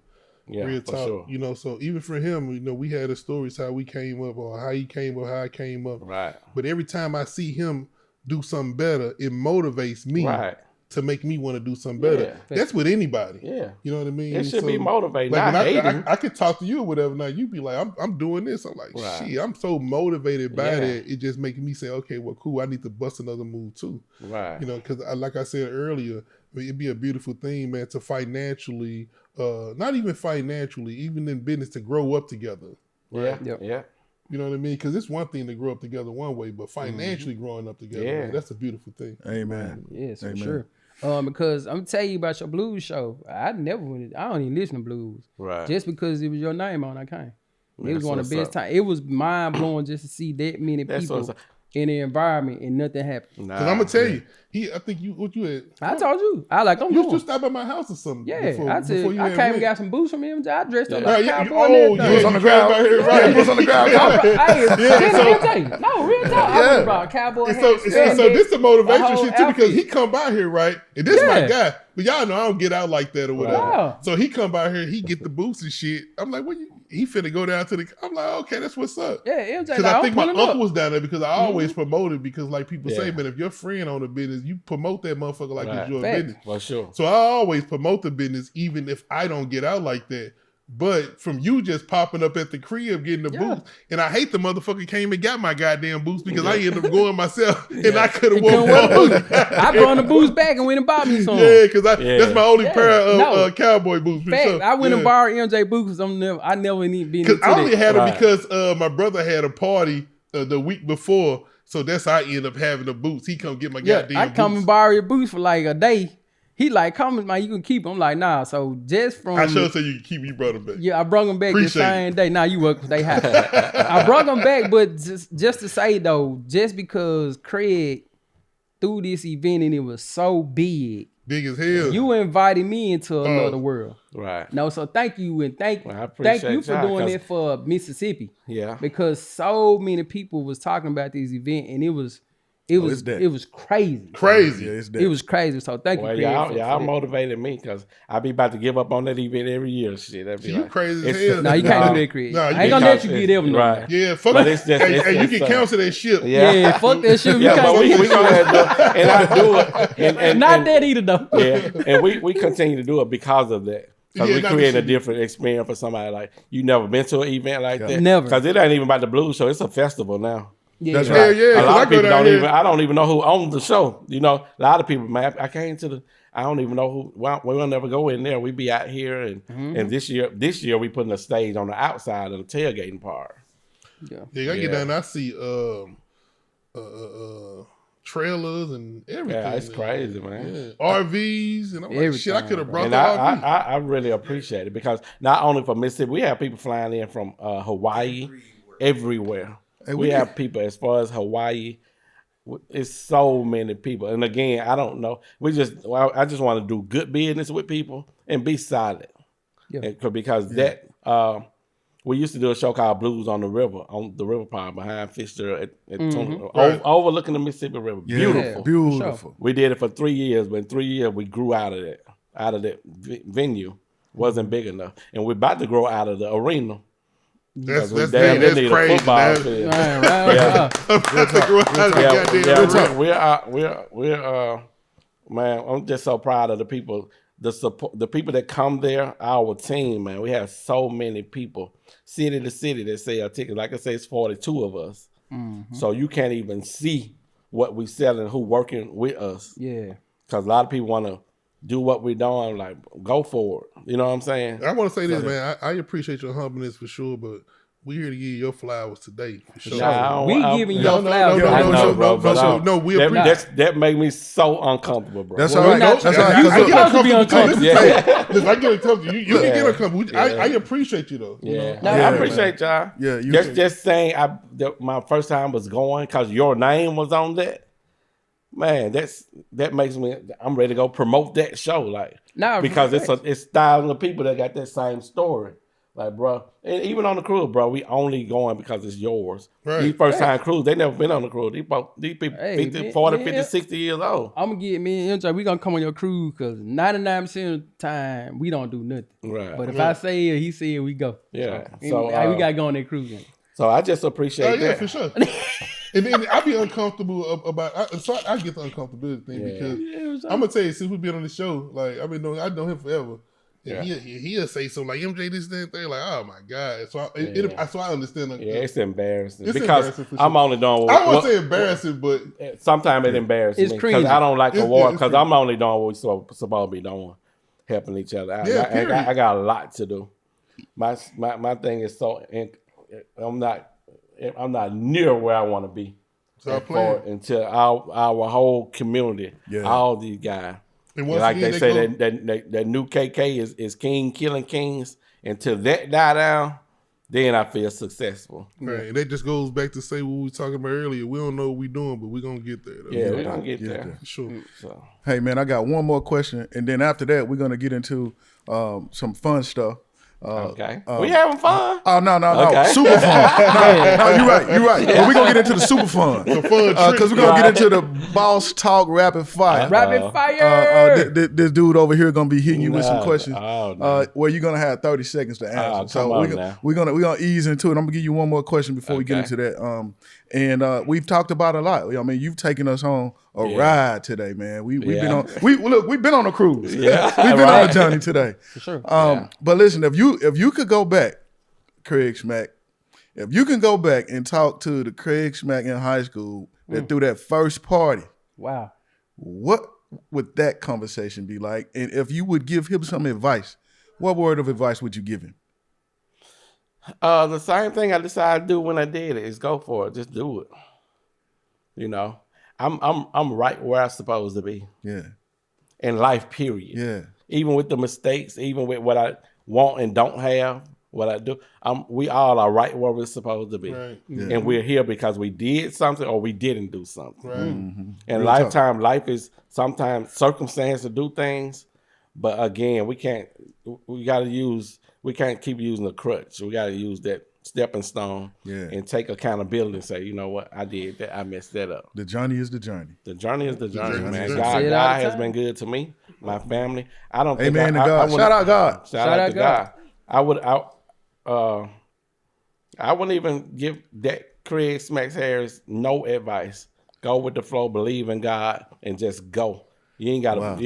Yeah, real for talk. sure. You know, so even for him, you know, we had the stories how we came up or how he came up, how I came up. Right. But every time I see him do something better, it motivates me to make me want to do something better. Yeah. That's with anybody. Yeah. You know what I mean? It should be motivating, like not hating. I could talk to you or whatever. Now you be like, I'm doing this. I'm like, shit, I'm so motivated by that. It just makes me say, okay, well, cool. I need to bust another move too. Right. You know, because like I said earlier, it'd be a beautiful thing, man, to financially, not even financially, even in business, to grow up together. Right? Yeah. You know what I mean? Because it's one thing to grow up together one way, but financially growing up together, man, that's a beautiful thing. Amen. Yes, for Amen. sure. Because I'm telling you about your blues show. I don't even listen to blues. Right. Just because it was your name on, I came. It was That's one of the what's best times. It was mind blowing just to see that many That's people what's up. in the environment and nothing happened. Because I'm gonna tell you, I think what you had. I told you. I'm You going. used to stop at my house or something. Yeah, before, I said before you I had came and went. got some boots from him. I dressed up Right, like a yeah, cowboy and everything. Boots on the ground. Out here, right? Boots on the ground. No, real talk. I would've brought a cowboy hat. So this the motivation a whole shit too, because outfit. he come by here, right? And this my guy. But y'all know I don't get out like that or whatever. Wow. So he come by here, he get the boots and shit. I'm like, what? He finna go down to the. I'm like, okay, that's what's up. Yeah, MJ. Because I think my pull him uncle up. was down there because I always promoted because like people say, Yeah. man, if your friend on the business, you promote that motherfucker like it's your Facts. business. For sure. So I always promote the business even if I don't get out like that. But from you just popping up at the crib getting the boots, and I hate the motherfucker came and got my goddamn boots because I ended up going myself and I could have Couldn't worn wear the those. boots. I brought the boots back and went and bought me some. Yeah, because that's my only pair of No. cowboy boots. Fact, So, I went yeah. and borrowed MJ boots because I never need been Because into I only that. had them Right. because my brother had a party the week before, so that's how I ended up having the boots. He come get my goddamn I come boots. and borrow your boots for like a day. He like, come, man, you can keep them. I'm like, nah. So just from I sure say you can keep me brother back. yeah, I brought them back Appreciate the same day. Nah, you work they high. I brought them back, but just to say though, just because Craig threw this event and it was so big, Big as hell. you invited me into another world. Right. No, so thank you and thank Well, I appreciate you for y'all, doing 'cause- it for Mississippi. Yeah. Because so many people was talking about this event and it was it's that. crazy. Crazy. Yeah, it's that. It was crazy. So thank Well, you, Craig, y'all for that. motivated me because I be about to give up on that event every year. Shit, that'd be You like, crazy as it's- hell. No, you can't do that, Craig. Nah, I you ain't gonna can't. let you get ever no Right. more. Yeah, fuck But it. it's just- hey, it's you just, can cancel that shit. Yeah, fuck that shit. Yeah, but we can't go ahead and do it, and I do it. And, not and, that either though. Yeah, and we continue to do it because of that. Because Yeah, we not create the a shit. different experience for somebody like you never been to an event like that. Never. Because it ain't even about the blues show. It's a festival now. Yeah, That's yeah. right. Yeah, A 'cause lot I of go people down don't here. even. I don't even know who owns the show. You know, a lot of people, man. I came to the. I don't even know who. Well, we will never go in there. We be out here, and this year we putting a stage on the outside of the tailgating part. Yeah. Yeah, I get down and I see trailers and everything. Yeah, it's man. crazy, man. Yeah. RVs and I'm like, shit, I Everything, could have bro. brought And the RV. I really appreciate it because not only from Mississippi, we have people flying in from Hawaii, everywhere. Hey, we have people as far as Hawaii. It's so many people, and again, I don't know. I just want to do good business with people and be solid. Yeah. Because that we used to do a show called Blues on the River Park behind Fisher at Right. overlooking the Mississippi River. Yeah, Beautiful. beautiful. We did it for 3 years, but in 3 years we grew out of that venue. Wasn't big enough. And we're about to grow out of the arena. That's They crazy. need a football That's- field. We're man, I'm just so proud of the people, the support, the people that come there. Our team, man, we have so many people, city to city, that sell tickets. Like I say, it's 42 of us, so you can't even see what we selling, who working with us. Yeah. Because a lot of people want to do what we're doing, like go for it. You know what I'm saying? I want to say this, man. I appreciate your humbleness for sure, but we here to give you your flowers today for sure. Giving your flowers. No, we appreciate. That make me so uncomfortable, bro. That's all right. That's all right. You supposed to be uncomfortable. Listen, I get uncomfortable. You can get uncomfortable. I appreciate you though. Yeah, No, I yeah, appreciate y'all. Yeah, just saying. My first time was going because your name was on that. Man, that makes me. I'm ready to go promote that show, like because it's thousands of people that got that same story, like, bro. And even on the cruise, bro, we only going because it's yours. Right. These first time cruise, they never been on the cruise. These people, 40, 50, 60 years old. I'm gonna get me and MJ. We gonna come on your cruise because 99% of the time we don't do nothing. Right. But if I say it, he say it, we go. Yeah. So we gotta go on that cruise. So I just appreciate that. Yeah, for sure. And then I be uncomfortable about. So I get the uncomfortability thing because I'm gonna tell you, since we've been on the show, like I know him forever. And he'll say something like MJ this thing, like, oh my God. So I understand. It's embarrassing it's because embarrassing for sure. I'm only doing. I won't say embarrassing, but sometimes it embarrasses me because I don't like awards because I'm only doing what we're supposed to be doing, helping each other out. I got a lot to do. My thing is I'm not near where I want to be. Until our whole community, all these guys. And like they say, that new KK is king killing kings. Until that die down, then I feel successful. Right, and that just goes back to say what we were talking about earlier. We don't know what we're doing, but we're gonna get there. Yeah, we're gonna get there. For sure. So. Hey man, I got one more question, and then after that, we're gonna get into some fun stuff. Okay. We having fun? Oh no, Okay. super fun. No, you're right. But we're gonna get into the super fun. Because we're gonna get into the boss talk rapid fire. Rapid fire. This dude over here gonna be hitting you with some questions where you're gonna have 30 seconds to answer. So we're gonna ease into it. I'm gonna give you one more question before we get into that. And we've talked about a lot. I mean, you've taken us on a ride today, man. We've been on a cruise. Yeah, we've been on a journey today. For sure. But listen, if you could go back, Craig Smack, if you can go back and talk to the Craig Smack in high school that threw that first party, wow, what would that conversation be like? And if you would give him some advice, what word of advice would you give him? The same thing I decided to do when I did it is go for it. Just do it. You know, I'm right where I'm supposed to be. Yeah. In life, period. Yeah. Even with the mistakes, even with what I want and don't have, what I do, we all are right where we're supposed to be. Right. Yeah. And we're here because we did something or we didn't do something. Right. Mm-hmm. And life is sometimes circumstance to do things, but again, we can't keep using the crutch. We got to use that stepping stone and take accountability and say, you know what, I did that, I messed that up. The journey is the journey. The journey is the journey, man. Say God has been good to me, my family. I don't think Amen to God. Shout out God. Shout out to God. I wouldn't even give that Craig Smacks Harris no advice. Go with the flow, believe in God, and just go. You ain't gotta let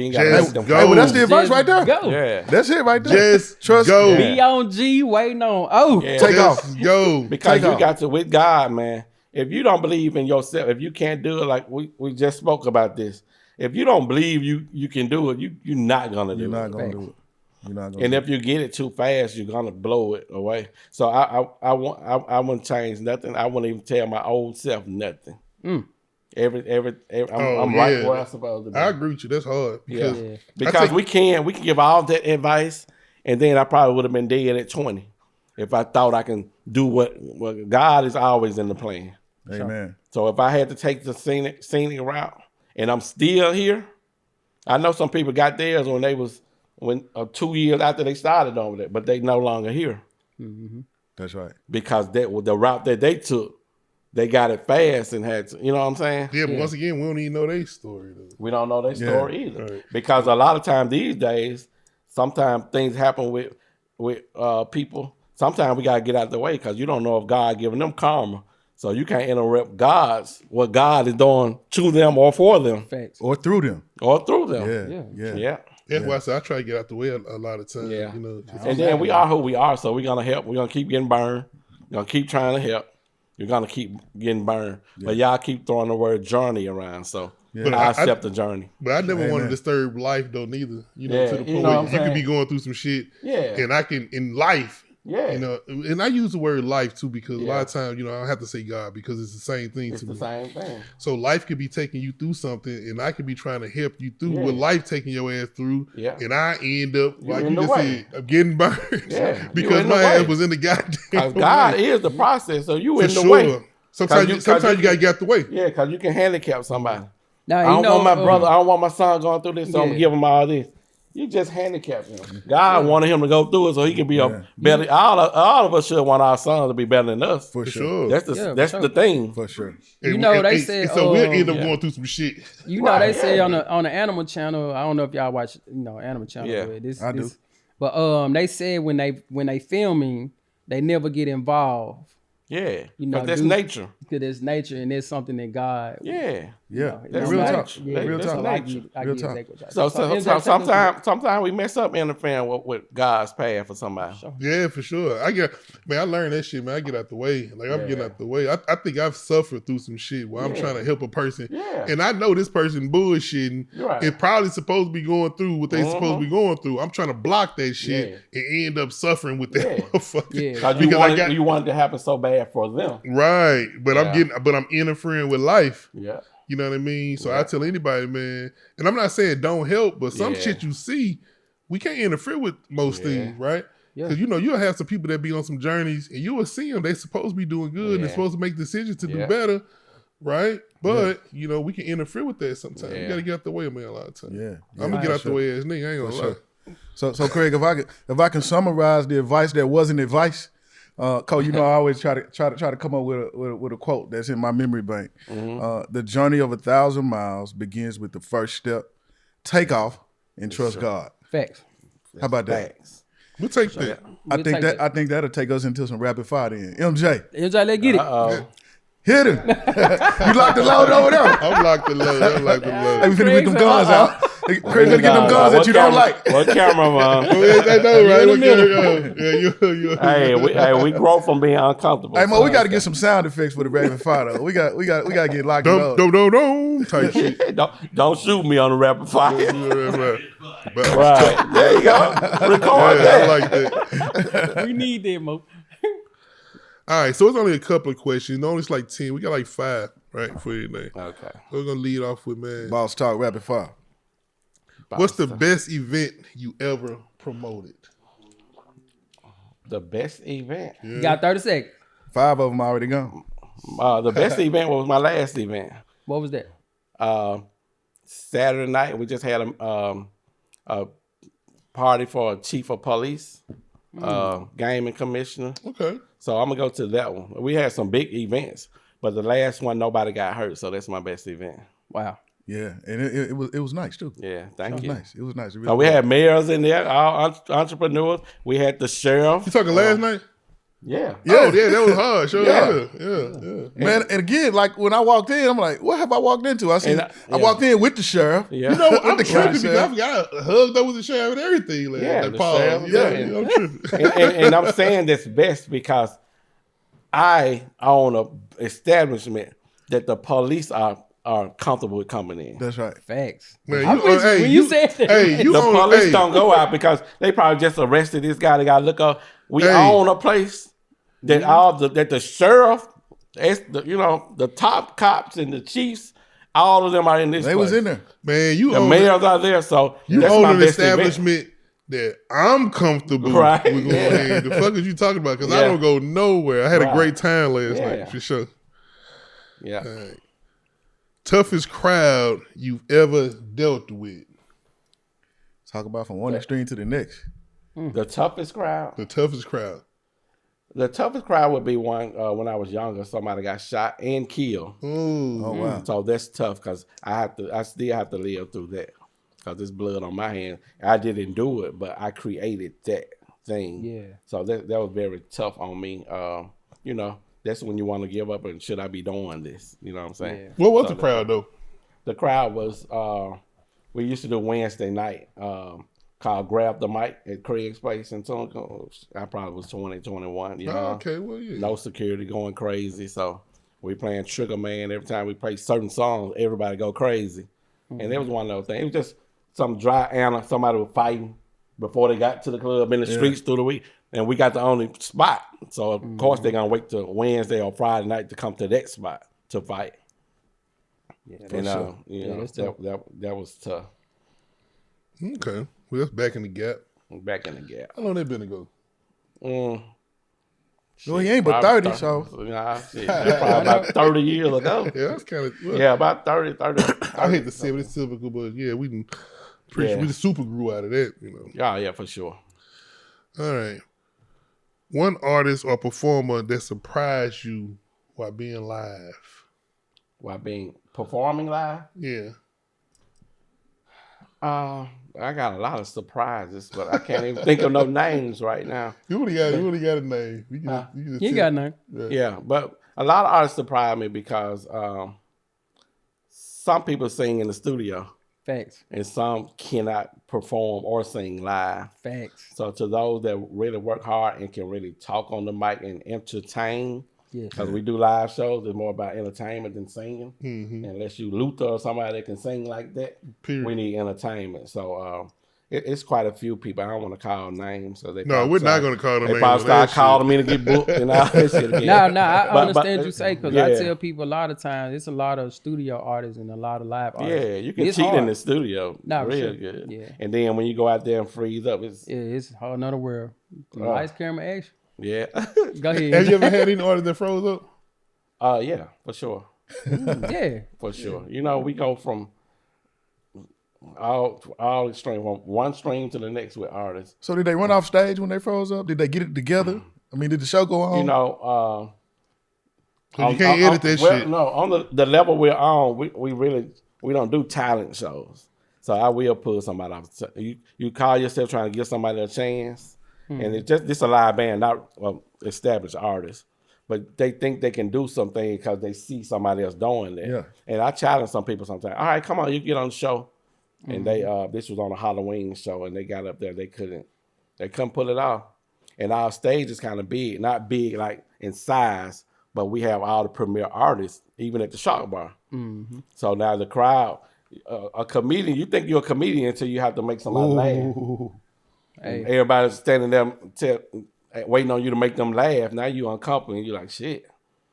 them go. Hey, well, that's the advice right there. Go. Yeah. That's it right there. Just trust go. me. Be on G, waiting on Take off. Go. Because you got to, with God, man, if you don't believe in yourself, if you can't do it, like we just spoke about this, if you don't believe you can do it, you're not gonna do it. You're not gonna do it. You're not gonna And if you get it too fast, you're gonna blow it away. So I wouldn't change nothing. I wouldn't even tell my old self nothing. I'm right where I'm supposed to be. I agree with you. That's hard Because we can give all that advice, and then I probably would have been dead at 20 if I thought I can do what God is always in the plan. Amen. So if I had to take the scenic route, and I'm still here, I know some people got theirs when 2 years after they started over there, but they no longer here. Mm-hmm. That's right. Because that was the route that they took. They got it fast and had to, you know what I'm saying? Yeah, but once again, we don't even know their story, though. We don't know their story either. Right. Because a lot of times these days, sometimes things happen with people. sometimes we gotta get out the way because you don't know if God giving them karma. So you can't interrupt what God is doing to them or for them. Facts. Or through them. Or through them. Yeah. That's why I said I try to get out the way a lot of times. Yeah. You know, And then we are who we are, so we're gonna help. We're gonna keep getting burned. We're gonna keep trying to help. You're gonna keep getting burned. But y'all keep throwing the word journey around, so But I accept the journey. But I never want to disturb life though, neither. You know, to the point where you could be going through some shit. Yeah. And I can in life. Yeah. You know, and I use the word life too because a lot of times, you know, I don't have to say God because it's the same thing It's to the me. same thing. So life could be taking you through something, and I could be trying to help you through what life taking your ass through. Yeah. And I end up like in you the just way. said, I'm getting burned. Yeah. Because in the my ass way. was in the goddamn Because God way. is the process, so you For in the sure. way. Sometimes you gotta get out the way. Yeah, because you can handicap somebody. Now, I don't want my brother, I don't want my son going through this, so I'm gonna give him all this. You just handicap him. God wanted him to go through it so he can be a better. All of us should want our sons to be better than us. For sure. That's the thing. For sure. They said so we'll end up going through some shit. You know, they say on the Animal Channel. I don't know if y'all watch, Animal Channel. Yeah, but I do. But they said when they filming, they never get involved. Yeah, know, that's nature. Because it's nature, and it's something that God. Yeah, That's real like- talk. Yeah, Real so talk. I get Real exactly talk. what y'all So saying. sometimes we mess up interfering with God's path for somebody. Yeah, for sure. I learned that shit, man. I get out the way. Like I'm getting out the way. I think I've suffered through some shit where I'm trying to help a person. Yeah. And I know this person bullshitting. Right. It's probably supposed to be going through what they supposed to be going through. I'm trying to block that shit and end up suffering with that motherfucker. Yeah. Because you wanted to happen so bad for them. Right. But I'm interfering with life. Yeah. You know what I mean? So I tell anybody, man, and I'm not saying don't help, but some shit you see, we can't interfere with most things, right? Because you'll have some people that be on some journeys and you will see them, they supposed to be doing good and they're supposed to make decisions to do better, right? But we can interfere with that sometimes. You gotta get out the way, man, a lot of times. Yeah. I'm gonna get out the way as nigga, I ain't gonna lie. So Craig, if I can summarize the advice that wasn't advice, Cole, I always try to come up with a quote that's in my memory bank. The journey of 1,000 miles begins with the first step. Take off and trust God. Facts. How about that? Facts. We'll take that. I think that'll take us into some rapid fire then. MJ, Let's get it. hit him. You locked the load over there. I'm locked the load. Hey, we finna get them guns out. Craig, finna get them guns that you don't like. What camera, man? I know, right? Hey, we grow from being uncomfortable. Hey, Mo, we got to get some sound effects for the rapid fire though. We got to get locked and loaded. Don't type shit. Don't shoot me on the rapid fire. But Right. There you go. Record that. I like that. We need that, Mo. All right, so it's only a couple of questions. Only it's like 10. We got like 5, right, for anything. Okay. We're going to lead off with, man, Boss talk rapid fire. what's the best event you ever promoted? The best event? You got 30 seconds. 5 of them already gone. The best event was my last event. What was that? Saturday night, we just had a party for a chief of police, gaming commissioner. Okay. So I'm gonna go to that one. We had some big events, but the last one nobody got hurt, so that's my best event. Wow. Yeah, and it was nice too. Yeah, thank It you. was nice. It was nice. It really So we was. had mayors in there, all entrepreneurs. We had the sheriff. You talking last night? Yeah. Oh, yeah, that was hard. Sure, yeah. Man, and again, like when I walked in, I'm like, what have I walked into? I walked in with the sheriff. Yeah. You know, I'm the tripping county because I forgot I hugged up with the sheriff and everything. Like, Yeah, like the Paul. sheriff, Yeah, yeah. I'm tripping. and I'm saying this best because I own a establishment that the police are comfortable with coming in. That's right. Facts. Man, I'm with you when you said that. Hey, you The own, police hey, don't go out because they probably just arrested this guy. They got to look up. We Hey. own a place that that the sheriff, the top cops and the chiefs, all of them are in this. They was in there. Man, you The own mayors are there, so You that's own my an best event. establishment that I'm comfortable Right. with going in. The fuck is you talking about? Because I Yeah. don't go nowhere. I had a Right. great time last Yeah. night, for sure. Yeah. Toughest crowd you've ever dealt with. Talk about from one extreme to the next. The toughest crowd. The toughest crowd. The toughest crowd would be one when I was younger. Somebody got shot and killed. Ooh. Oh wow. So that's tough because I still have to live through that because there's blood on my hand. I didn't do it, but I created that. thing. Yeah. So that was very tough on me. You know, that's when you want to give up and should I be doing this? You know what I'm saying? Yeah. What was the crowd though? The crowd was we used to do Wednesday night called Grab the Mic at Craig's Place in Tunica. I probably was 2021. You know? Okay, well, yeah. No security, going crazy. So we playing Sugar Man. Every time we play certain songs, everybody go crazy. And it was one of those things. It was just some dry Anna. Somebody was fighting before they got to the club in the streets through the week. And we got the only spot. So, of course, they're going to wait till Wednesday or Friday night to come to that spot to fight. Yeah, And that's tough. that was tough. Okay. Well, that's back in the gap. Back in the gap. How long that been ago? Well, he ain't but 30, so. Nah, shit, that's probably about 30 years ago. Yeah, that's kind of. Well, Yeah, about 30. I hate to say it, but it's typical, but yeah, we didn't. We just super grew out of that, you know. Yeah, for sure. All right. One artist or performer that surprised you while being live. While performing live? Yeah. I got a lot of surprises, but I can't even think of no names right now. You only got a name. You can You got none. Yeah, but a lot of artists surprise me because some people sing in the studio Facts. and some cannot perform or sing live. Facts. So to those that really work hard and can really talk on the mic and entertain, Yes. because we do live shows, it's more about entertainment than singing. Unless you Luther or somebody that can sing like that, we need entertainment. So it's quite a few people. I don't want to call names. So No, we're not going to call them names. They probably start calling me to get booked and all that shit again. I understand you say, because I tell people a lot of times it's a lot of studio artists and a lot of live artists. Yeah, you can It's cheat in hard. the studio. Nah, for real sure. good. Yeah. And then when you go out there and freeze up, It's a whole nother world. Lights, camera, action. yeah. Go ahead. Have you ever had any artists that froze up? Yeah, for sure. Yeah. For sure. You know, we go from all extreme, from one stream to the next with artists. So did they run off stage when they froze up? Did they get it together? I mean, did the show go on? You know, You can't edit that shit. No, on the level we're on, we don't do talent shows. So I will pull somebody off. So you call yourself trying to give somebody a chance, and it's just this a live band, not established artists. But they think they can do something because they see somebody else doing that. Yeah. And I challenge some people sometimes. All right, come on, you get on the show. And they this was on a Halloween show, and they got up there. They couldn't pull it off. And our stage is kind of big, not big like in size, but we have all the premier artists, even at the Shock Bar. So now the crowd, a comedian, you think you're a comedian until you have to make somebody laugh. Hey. Everybody's standing there waiting on you to make them laugh. Now you uncomfortable and you're like, shit.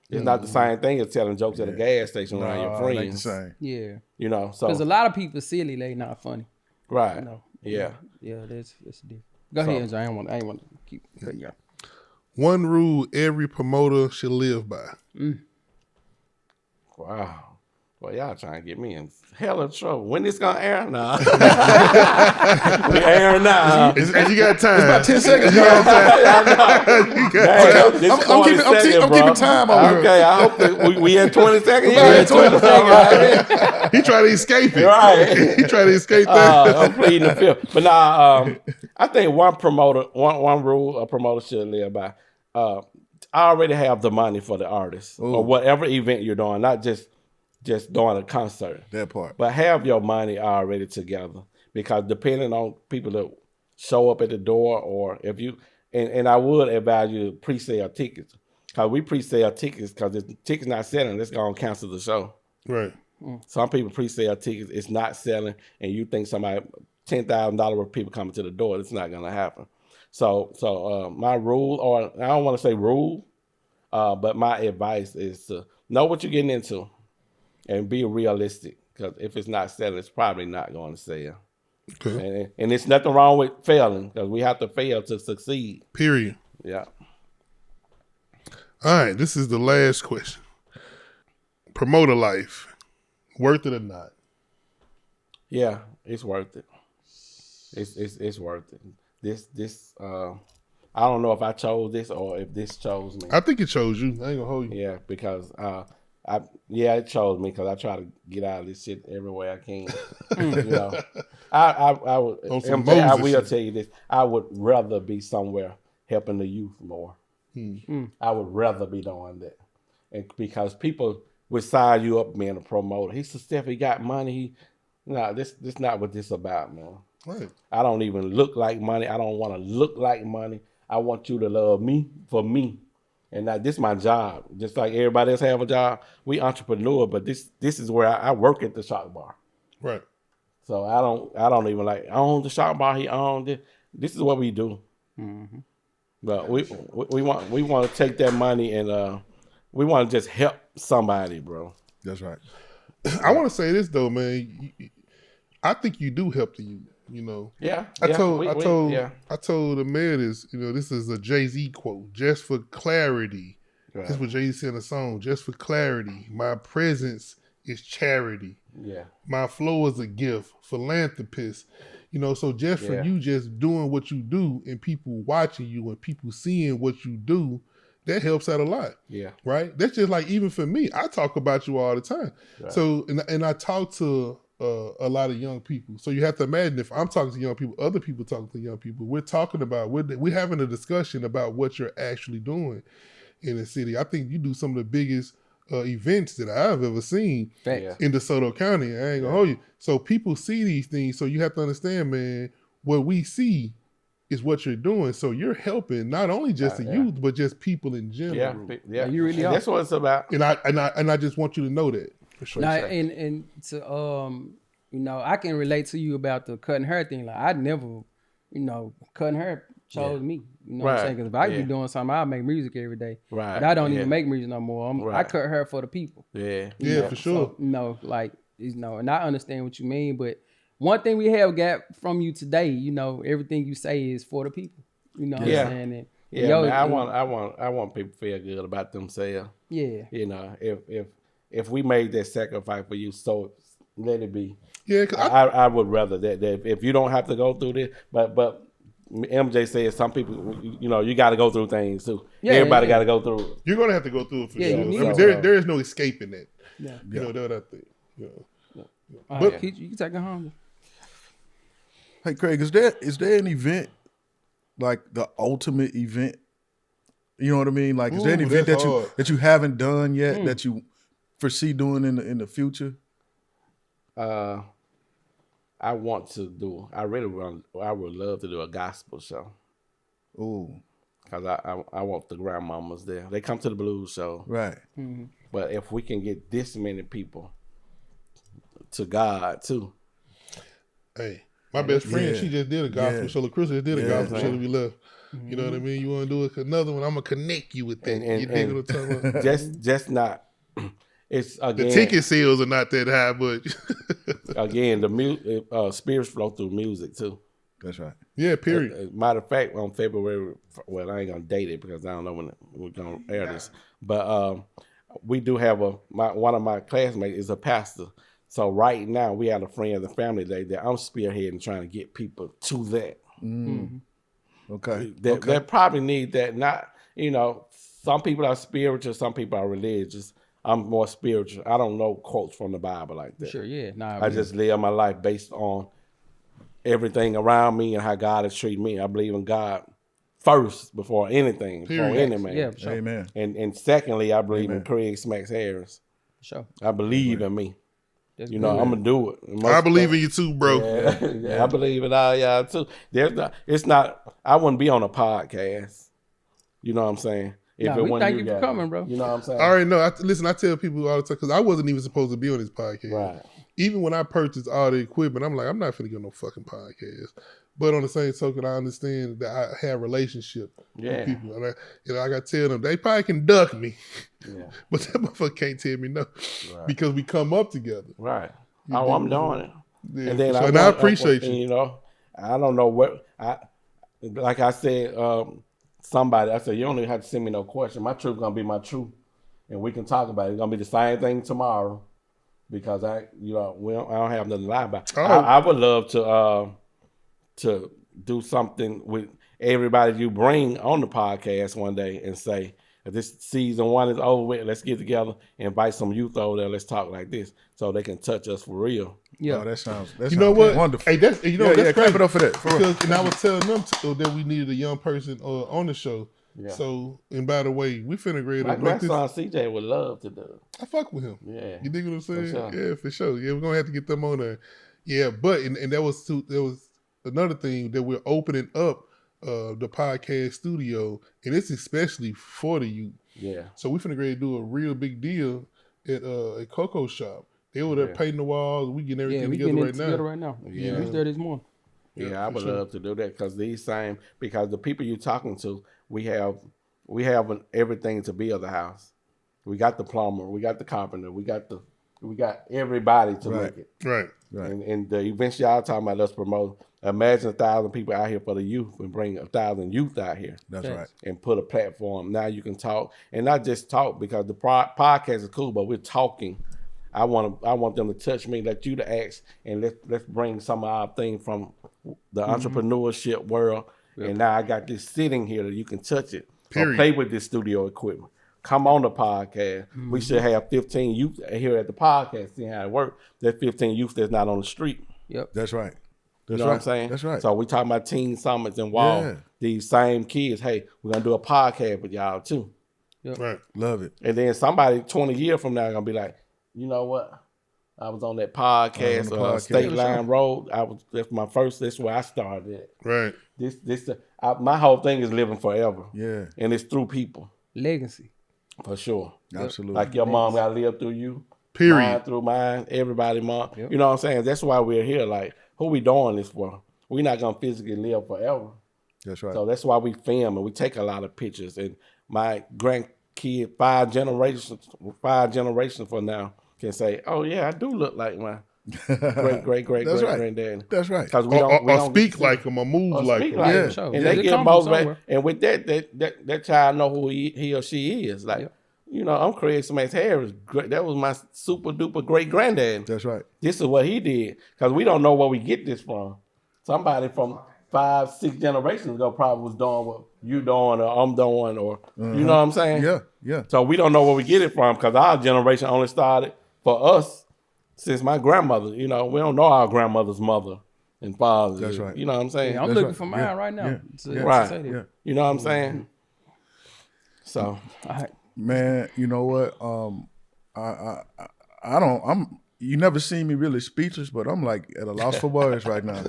It's not the same thing as telling jokes at a gas station around your friends. Like the same. Yeah. You know, so Because a lot of people silly, they not funny. right. No. Yeah. Yeah, that's different. Go ahead, John. I ain't want to keep cutting you off. One rule every promoter should live by. Wow. Well, y'all trying to get me in hell of trouble. When this gonna air? Nah. We airing now. And you got time. About 10 seconds. You got time. You got time. I'm keeping time over here. Okay, I hope that we at 20 seconds. Yeah, 20 seconds. He tried to escape it. Right. He tried to escape that. I'm pleading the fifth. But nah, I think one rule a promoter should live by. I already have the money for the artist or whatever event you're doing, not just doing a concert. That part. But have your money already together, because depending on people that show up at the door, or if you and I would advise you to pre-sale tickets, because we pre-sale tickets because if the ticket's not selling, it's gonna cancel the show. Right. Some people pre-sale tickets, it's not selling, and you think somebody $10,000 worth of people coming to the door, it's not gonna happen. So my rule, or I don't want to say rule, but my advice is to know what you're getting into. And be realistic, because if it's not selling, it's probably not going to sell. Okay. And it's nothing wrong with failing, because we have to fail to succeed. Period. Yeah. All right. This is the last question. Promoter life, worth it or not? Yeah, it's worth it. It's worth it. This I don't know if I chose this or if this chose me. I think it chose you. I ain't gonna hold you. Yeah, because It chose me because I try to get out of this shit every way I can. You know, I would. On some MJ, I Moses will shit. tell you this: I would rather be somewhere helping the youth more. I would rather be doing that, and because people would sign you up being a promoter. He said, "Steph, he got money." This not what this about, man. Right. I don't even look like money. I don't want to look like money. I want you to love me for me. And this is my job. Just like everybody else have a job, we entrepreneur, but this is where I work at the shop bar. Right. So I don't even like own the shop bar. He owned it. This is what we do. Mm-hmm. But we want to take that money and we want to just help somebody, bro. That's right. I want to say this though, man. I think you do help the youth. You know. Yeah. I told the mayor this. You know, this is a Jay-Z quote. Just for clarity, Right. this is what Jay-Z said in a song. Just for clarity, my presence is charity. Yeah. My flow is a gift, philanthropist. You know, so just for you just doing what you do and people watching you and people seeing what you do, that helps out a lot. Yeah. Right? That's just like, even for me, I talk about you all the time. Right. So, and I talk to a lot of young people. So you have to imagine, if I'm talking to young people, other people talking to young people, we're talking about, we're having a discussion about what you're actually doing in the city. I think you do some of the biggest events that I've ever seen Facts. in DeSoto County. I ain't gonna hold you. So people see these things. So you have to understand, man, what we see is what you're doing. So you're helping not only just the youth, but just people in general. Yeah. You really are. That's what it's about. And I just want you to know that. For sure. Now, and to you know, I can relate to you about the cutting hair thing. Like I never, you know, cutting hair chose me. You know what I'm saying? Because if I could be doing something, I'll make music every day. Right. But I don't even make music no more. I cut hair for the people. Yeah. You know? For sure. So, you know, like, you know, and I understand what you mean, but one thing we have got from you today, you know, everything you say is for the people. You know what I'm saying? And, man, I want people to feel good about themselves. Yeah. You know, if we made that sacrifice for you, so let it be. Yeah, 'cause I would rather that if you don't have to go through this, but MJ says some people, you know, you got to go through things too. Yeah, Everybody got to go through it. you're gonna have to go through it for Yeah, sure. you need I mean, to. there is no escaping that. Yeah. You know, that's what I think. You know. All But- right, you can take it home. Hey, Craig, is there an event, like the ultimate event? You know what I mean? Like, is there an Ooh, event that's hard. that you haven't done yet that you foresee doing in the future? I want to do. I would love to do a gospel show Oh, because I want the grandmamas there. They come to the blues show, right. but if we can get this many people to God too. Hey, my best friend, Yeah. she just did a gospel Yeah. show. LaCruz just did a Yeah, gospel show man. that we left. You know what I mean? You want to do another one? I'm gonna connect you with that. And- You dig what I'm talking about? just not. It's again. The ticket sales are not that high, but Again, the spirits flow through music too. That's right. yeah, period. Matter of fact, on February, well, I ain't gonna date it because I don't know when we're gonna air this, but we do have one of my classmates is a pastor. So right now we have a friend of the family day that I'm spearheading, trying to get people to that. Okay. That probably need that. Not, you know, some people are spiritual, some people are religious. I'm more spiritual. I don't know quotes from the Bible like that. Sure, yeah. Nah, I just live my life based on everything around me and how God has treated me. I believe in God first before anything, before Period. any man. yeah, for sure. Amen. And secondly, I believe in Craig Smacks Harris. For sure. I believe in me. That's You know, good. I'm gonna do it. I believe in you too, bro. Yeah, I believe in all y'all too. It's not. I wouldn't be on a podcast. You know what I'm saying? If Nah, it we wasn't thank you for guys. coming, bro. You know what I'm saying? I already know. Listen, I tell people all the time because I wasn't even supposed to be on this podcast. Right. Even when I purchased all the equipment, I'm like, I'm not finna get no fucking podcast. But on the same token, I understand that I have relationship Yeah. with people, and I got to tell them they probably can duck me, Yeah. but that motherfucker can't tell me no because we come up together. Right. Oh, I'm doing it. Yeah, And then for sure. And I appreciate and, you. You know, I don't know what like I said, somebody. I said you don't even have to send me no question. My truth gonna be my truth, and we can talk about it. It's gonna be the same thing tomorrow, because I don't have nothing to lie about. Oh. I would love to do something with everybody you bring on the podcast one day and say, This season 1 is over with. Let's get together, invite some youth over there. Let's talk like this so they can touch us for real. Yeah. Oh, that sounds wonderful. Hey, that's that's clap crazy. it up for that. And I was telling them that we needed a young person on the show. Yeah. So, and by the way, we finna grade My up. My grandson CJ would love to do it. I fuck with him. Yeah. You dig what I'm saying? For sure. Yeah, for sure. Yeah, we're gonna have to get them on there. Yeah, but and there was another thing that we're opening up the podcast studio, and it's especially for the youth. Yeah. So we finna grade do a real big deal at a Coco shop. They were there painting the walls. We getting everything together right now. Yeah, we was there this morning. Yeah, I would love to do that because because the people you're talking to, we have everything to build the house. We got the plumber, we got the carpenter, we got everybody to make it. Right. And the events y'all talking about, let's promote. Imagine 1,000 people out here for the youth and bring 1,000 youth out here. That's right. And put a platform. Now you can talk, and not just talk because the podcast is cool, but we're talking. I want them to touch me, let you to ask, and let's bring some of our thing from the entrepreneurship world. Yep. And now I got this sitting here that you can touch it. Or play with this studio equipment. Come on the podcast. Mm-hmm. We should have 15 youth here at the podcast, seeing how it works. There's 15 youth that's not on the street. Yep. That's right. You know what I'm saying? That's right. So we talking about teen summits and these same kids, hey, we're going to do a podcast with y'all too. Yep. Right. Love it. And then somebody 20 years from now going to be like, you know what? I was on that podcast, State Line Road. That's where I started at. Right. My whole thing is living forever. Yeah. And it's through people. Legacy. For sure. Absolutely. Like your mom got to live through you. Period. Mine through mine. Everybody, mom. Yep. You know what I'm saying? That's why we're here. Like, who we doing this for? We're not going to physically live forever. That's right. So that's why we film and we take a lot of pictures. And my grandkid, 5 generations from now, can say, "Oh yeah, I do look like my great granddaddy." That's right. Because we don't speak like him or move like him. Yeah. Sure. And they get motivated. And with that child know who he or she is. Like, you know, I'm Craig Smith Harris. That was my super duper great granddad. That's right. This is what he did. Because we don't know where we get this from. Somebody from 5-6 generations ago probably was doing what you doing or I'm doing or you know what I'm saying? Yeah. So we don't know where we get it from because our generation only started for us since my grandmother. You know, we don't know our grandmother's mother and father. That's right. You know what I'm saying? Yeah, I'm looking for mine right now. Right. You know what I'm saying? So, man, you know what? You never seen me really speechless, but I'm like at a loss for words right now.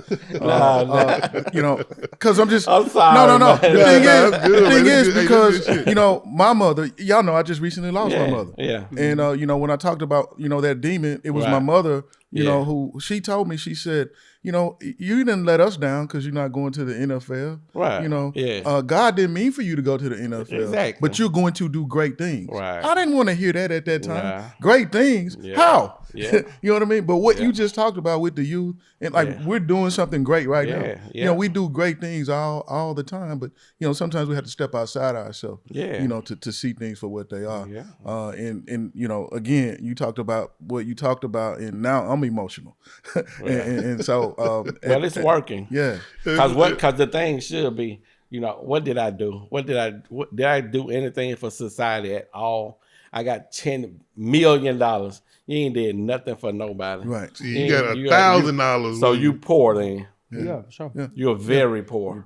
You know, because I'm sorry. No. The thing is because you know my mother. Y'all know I just recently lost my mother. Yeah. And you know when I talked about that demon, it was my mother. You know who she told me. She said, you know, you didn't let us down because you're not going to the NFL. Right. You know, God didn't mean for you to go to the NFL. Exactly. But you're going to do great things. Right. I didn't want to hear that at that time. Great things. Yeah. How? Yeah. You know what I mean? But what you just talked about with the youth, and like we're doing something great right now. Yeah. You know, we do great things all the time, but you know, sometimes we have to step outside ourselves. Yeah. You know, to see things for what they are. Yeah. And you know, again, you talked about what you talked about, and now I'm emotional. and so well, it's working. Yeah. Because the thing should be, you know, what did I do? Did I do anything for society at all? I got $10 million. You ain't did nothing for nobody. Right. See, you got $1,000. So you poor then. Yeah, for sure. Yeah. You're very poor.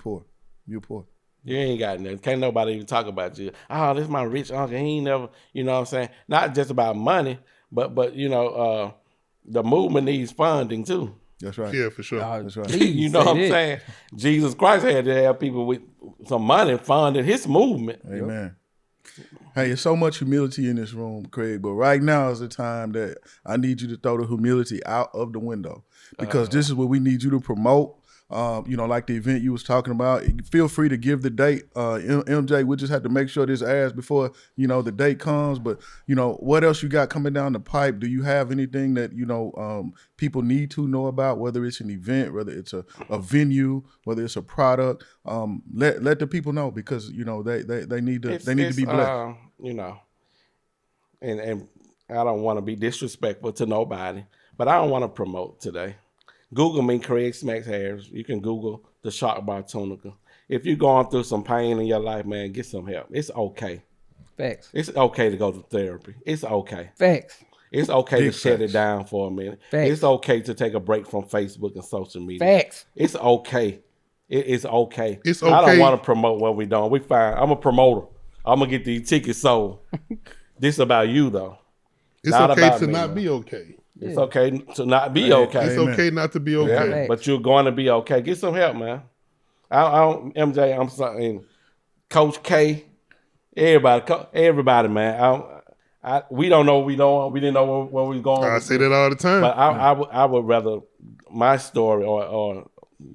You're poor. You ain't got nothing. Can't nobody even talk about you. Oh, this is my rich uncle. He ain't never, you know what I'm saying? Not just about money, but you know, the movement needs funding too. That's right. Yeah, for sure. That's right. You know what I'm saying? Jesus Christ had to have people with some money funding his movement. Amen. Hey, there's so much humility in this room, Craig, but right now is the time that I need you to throw the humility out of the window because this is what we need you to promote. You know, like the event you was talking about, feel free to give the date. MJ, we just have to make sure this airs before, you know, the date comes. But, you know, what else you got coming down the pipe? Do you have anything that, you know, people need to know about, whether it's an event, whether it's a venue, whether it's a product? Let the people know because, you know, they need to be blessed. You know, and I don't want to be disrespectful to nobody, but I don't want to promote today. Google me, Craig Smacks Harris. You can Google the Shark Bar Tunica. If you're going through some pain in your life, man, get some help. It's okay. Facts. It's okay to go to therapy. It's okay. Facts. It's okay Big to shut facts. it down for a minute. Facts. It's okay to take a break from Facebook and social media. Facts. It's okay. It's okay. It's I don't okay. want to promote what we doing. We fine. I'm a promoter. I'm gonna get these tickets sold. This about you though. It's Not okay about to me, not man. be okay. It's okay to not be okay. It's Amen. okay not to be okay. Yeah, Facts. but you're going to be okay. Get some help, man. I don't, MJ. I'm sorry, Coach K, everybody, man. We don't know what we doing. We didn't know where we was going. I say that all the time. But I would rather my story or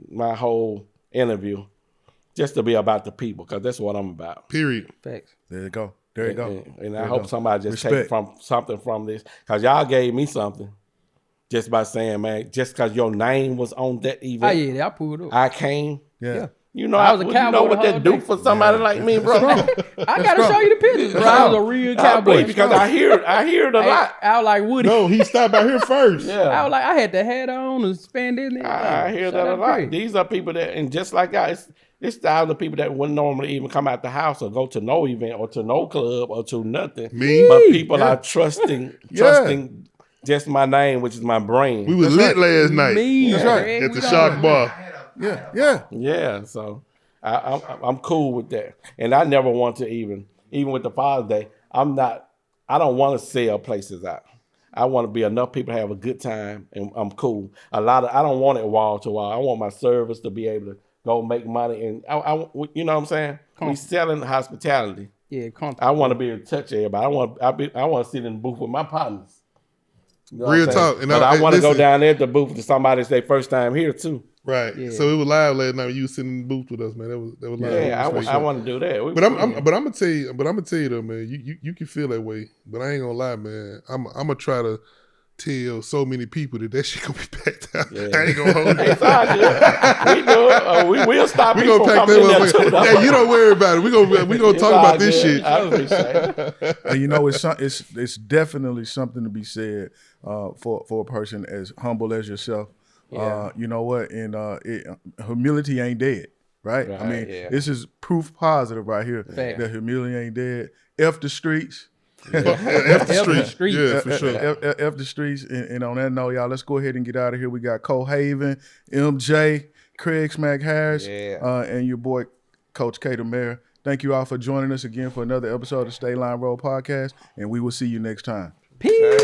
my whole interview just to be about the people, because that's what I'm about. Period. Facts. There you go. There you go. And There I you hope go. somebody just Respect. take from something from this, because y'all gave me something just by saying, man, just because your name was on that Oh event, yeah, I pulled up. I came. Yeah. You know, I was a you cowboy know what the that whole do day. for somebody like me, bro. I gotta show you the pictures, bro. I was a real I cowboy. believe, because I hear it a lot. I was like Woody. No, he stopped out here first. I was like, I had the hat on and spandex and everything. I hear Shut that a up, lot. Craig. These are people that, and just like guys, it's thousands of people that wouldn't normally even come out the house or go to no event or to no club or to nothing. Me? But people are trusting just my name, which is my brand. We was lit last night Me. That's right. Craig, at we the done. Shark Bar. Yeah. Yeah, so I'm cool with that, and I never want to even with the Father's Day. I don't want to sell places out. I want to be enough people have a good time, and I'm cool. I don't want it wall to wall. I want my service to be able to go make money, and I you know what I'm saying. We selling hospitality. Yeah, I want to be able to touch everybody. I want to sit in the booth with my partners. You know what Real I'm saying? talk. And But I want to go listen. down there at the booth to somebody that's their first time here too. Right. Yeah. So it was live last night when you was sitting in the booth with us, man. That was live. Yeah, That was I want to do that. But I'm gonna tell you though, man. You can feel that way, but I ain't gonna lie, man. I'm gonna try to tell so many people that shit gonna be packed out. Yeah. I ain't gonna hold it. It's all good. We do it. We will stop We people gonna from pack coming in there that too. motherfucker. Yeah, you don't worry about it. We gonna It's talk all about this good. shit. I appreciate it. And you know, it's definitely something to be said for a person as humble as yourself. Yeah. You know what? And humility ain't dead, right? I mean, yeah. this is proof positive right here Facts. that humility ain't dead. F the streets. F the street. Yeah, F- for sure. F the streets. And on that note, y'all, let's go ahead and get out of here. We got Cole Haven, MJ, Craig Smack Harris, and your boy, Coach K the Mayor. Thank you all for joining us again for another episode of State Line Road Podcast, and we will see you next time. Peace.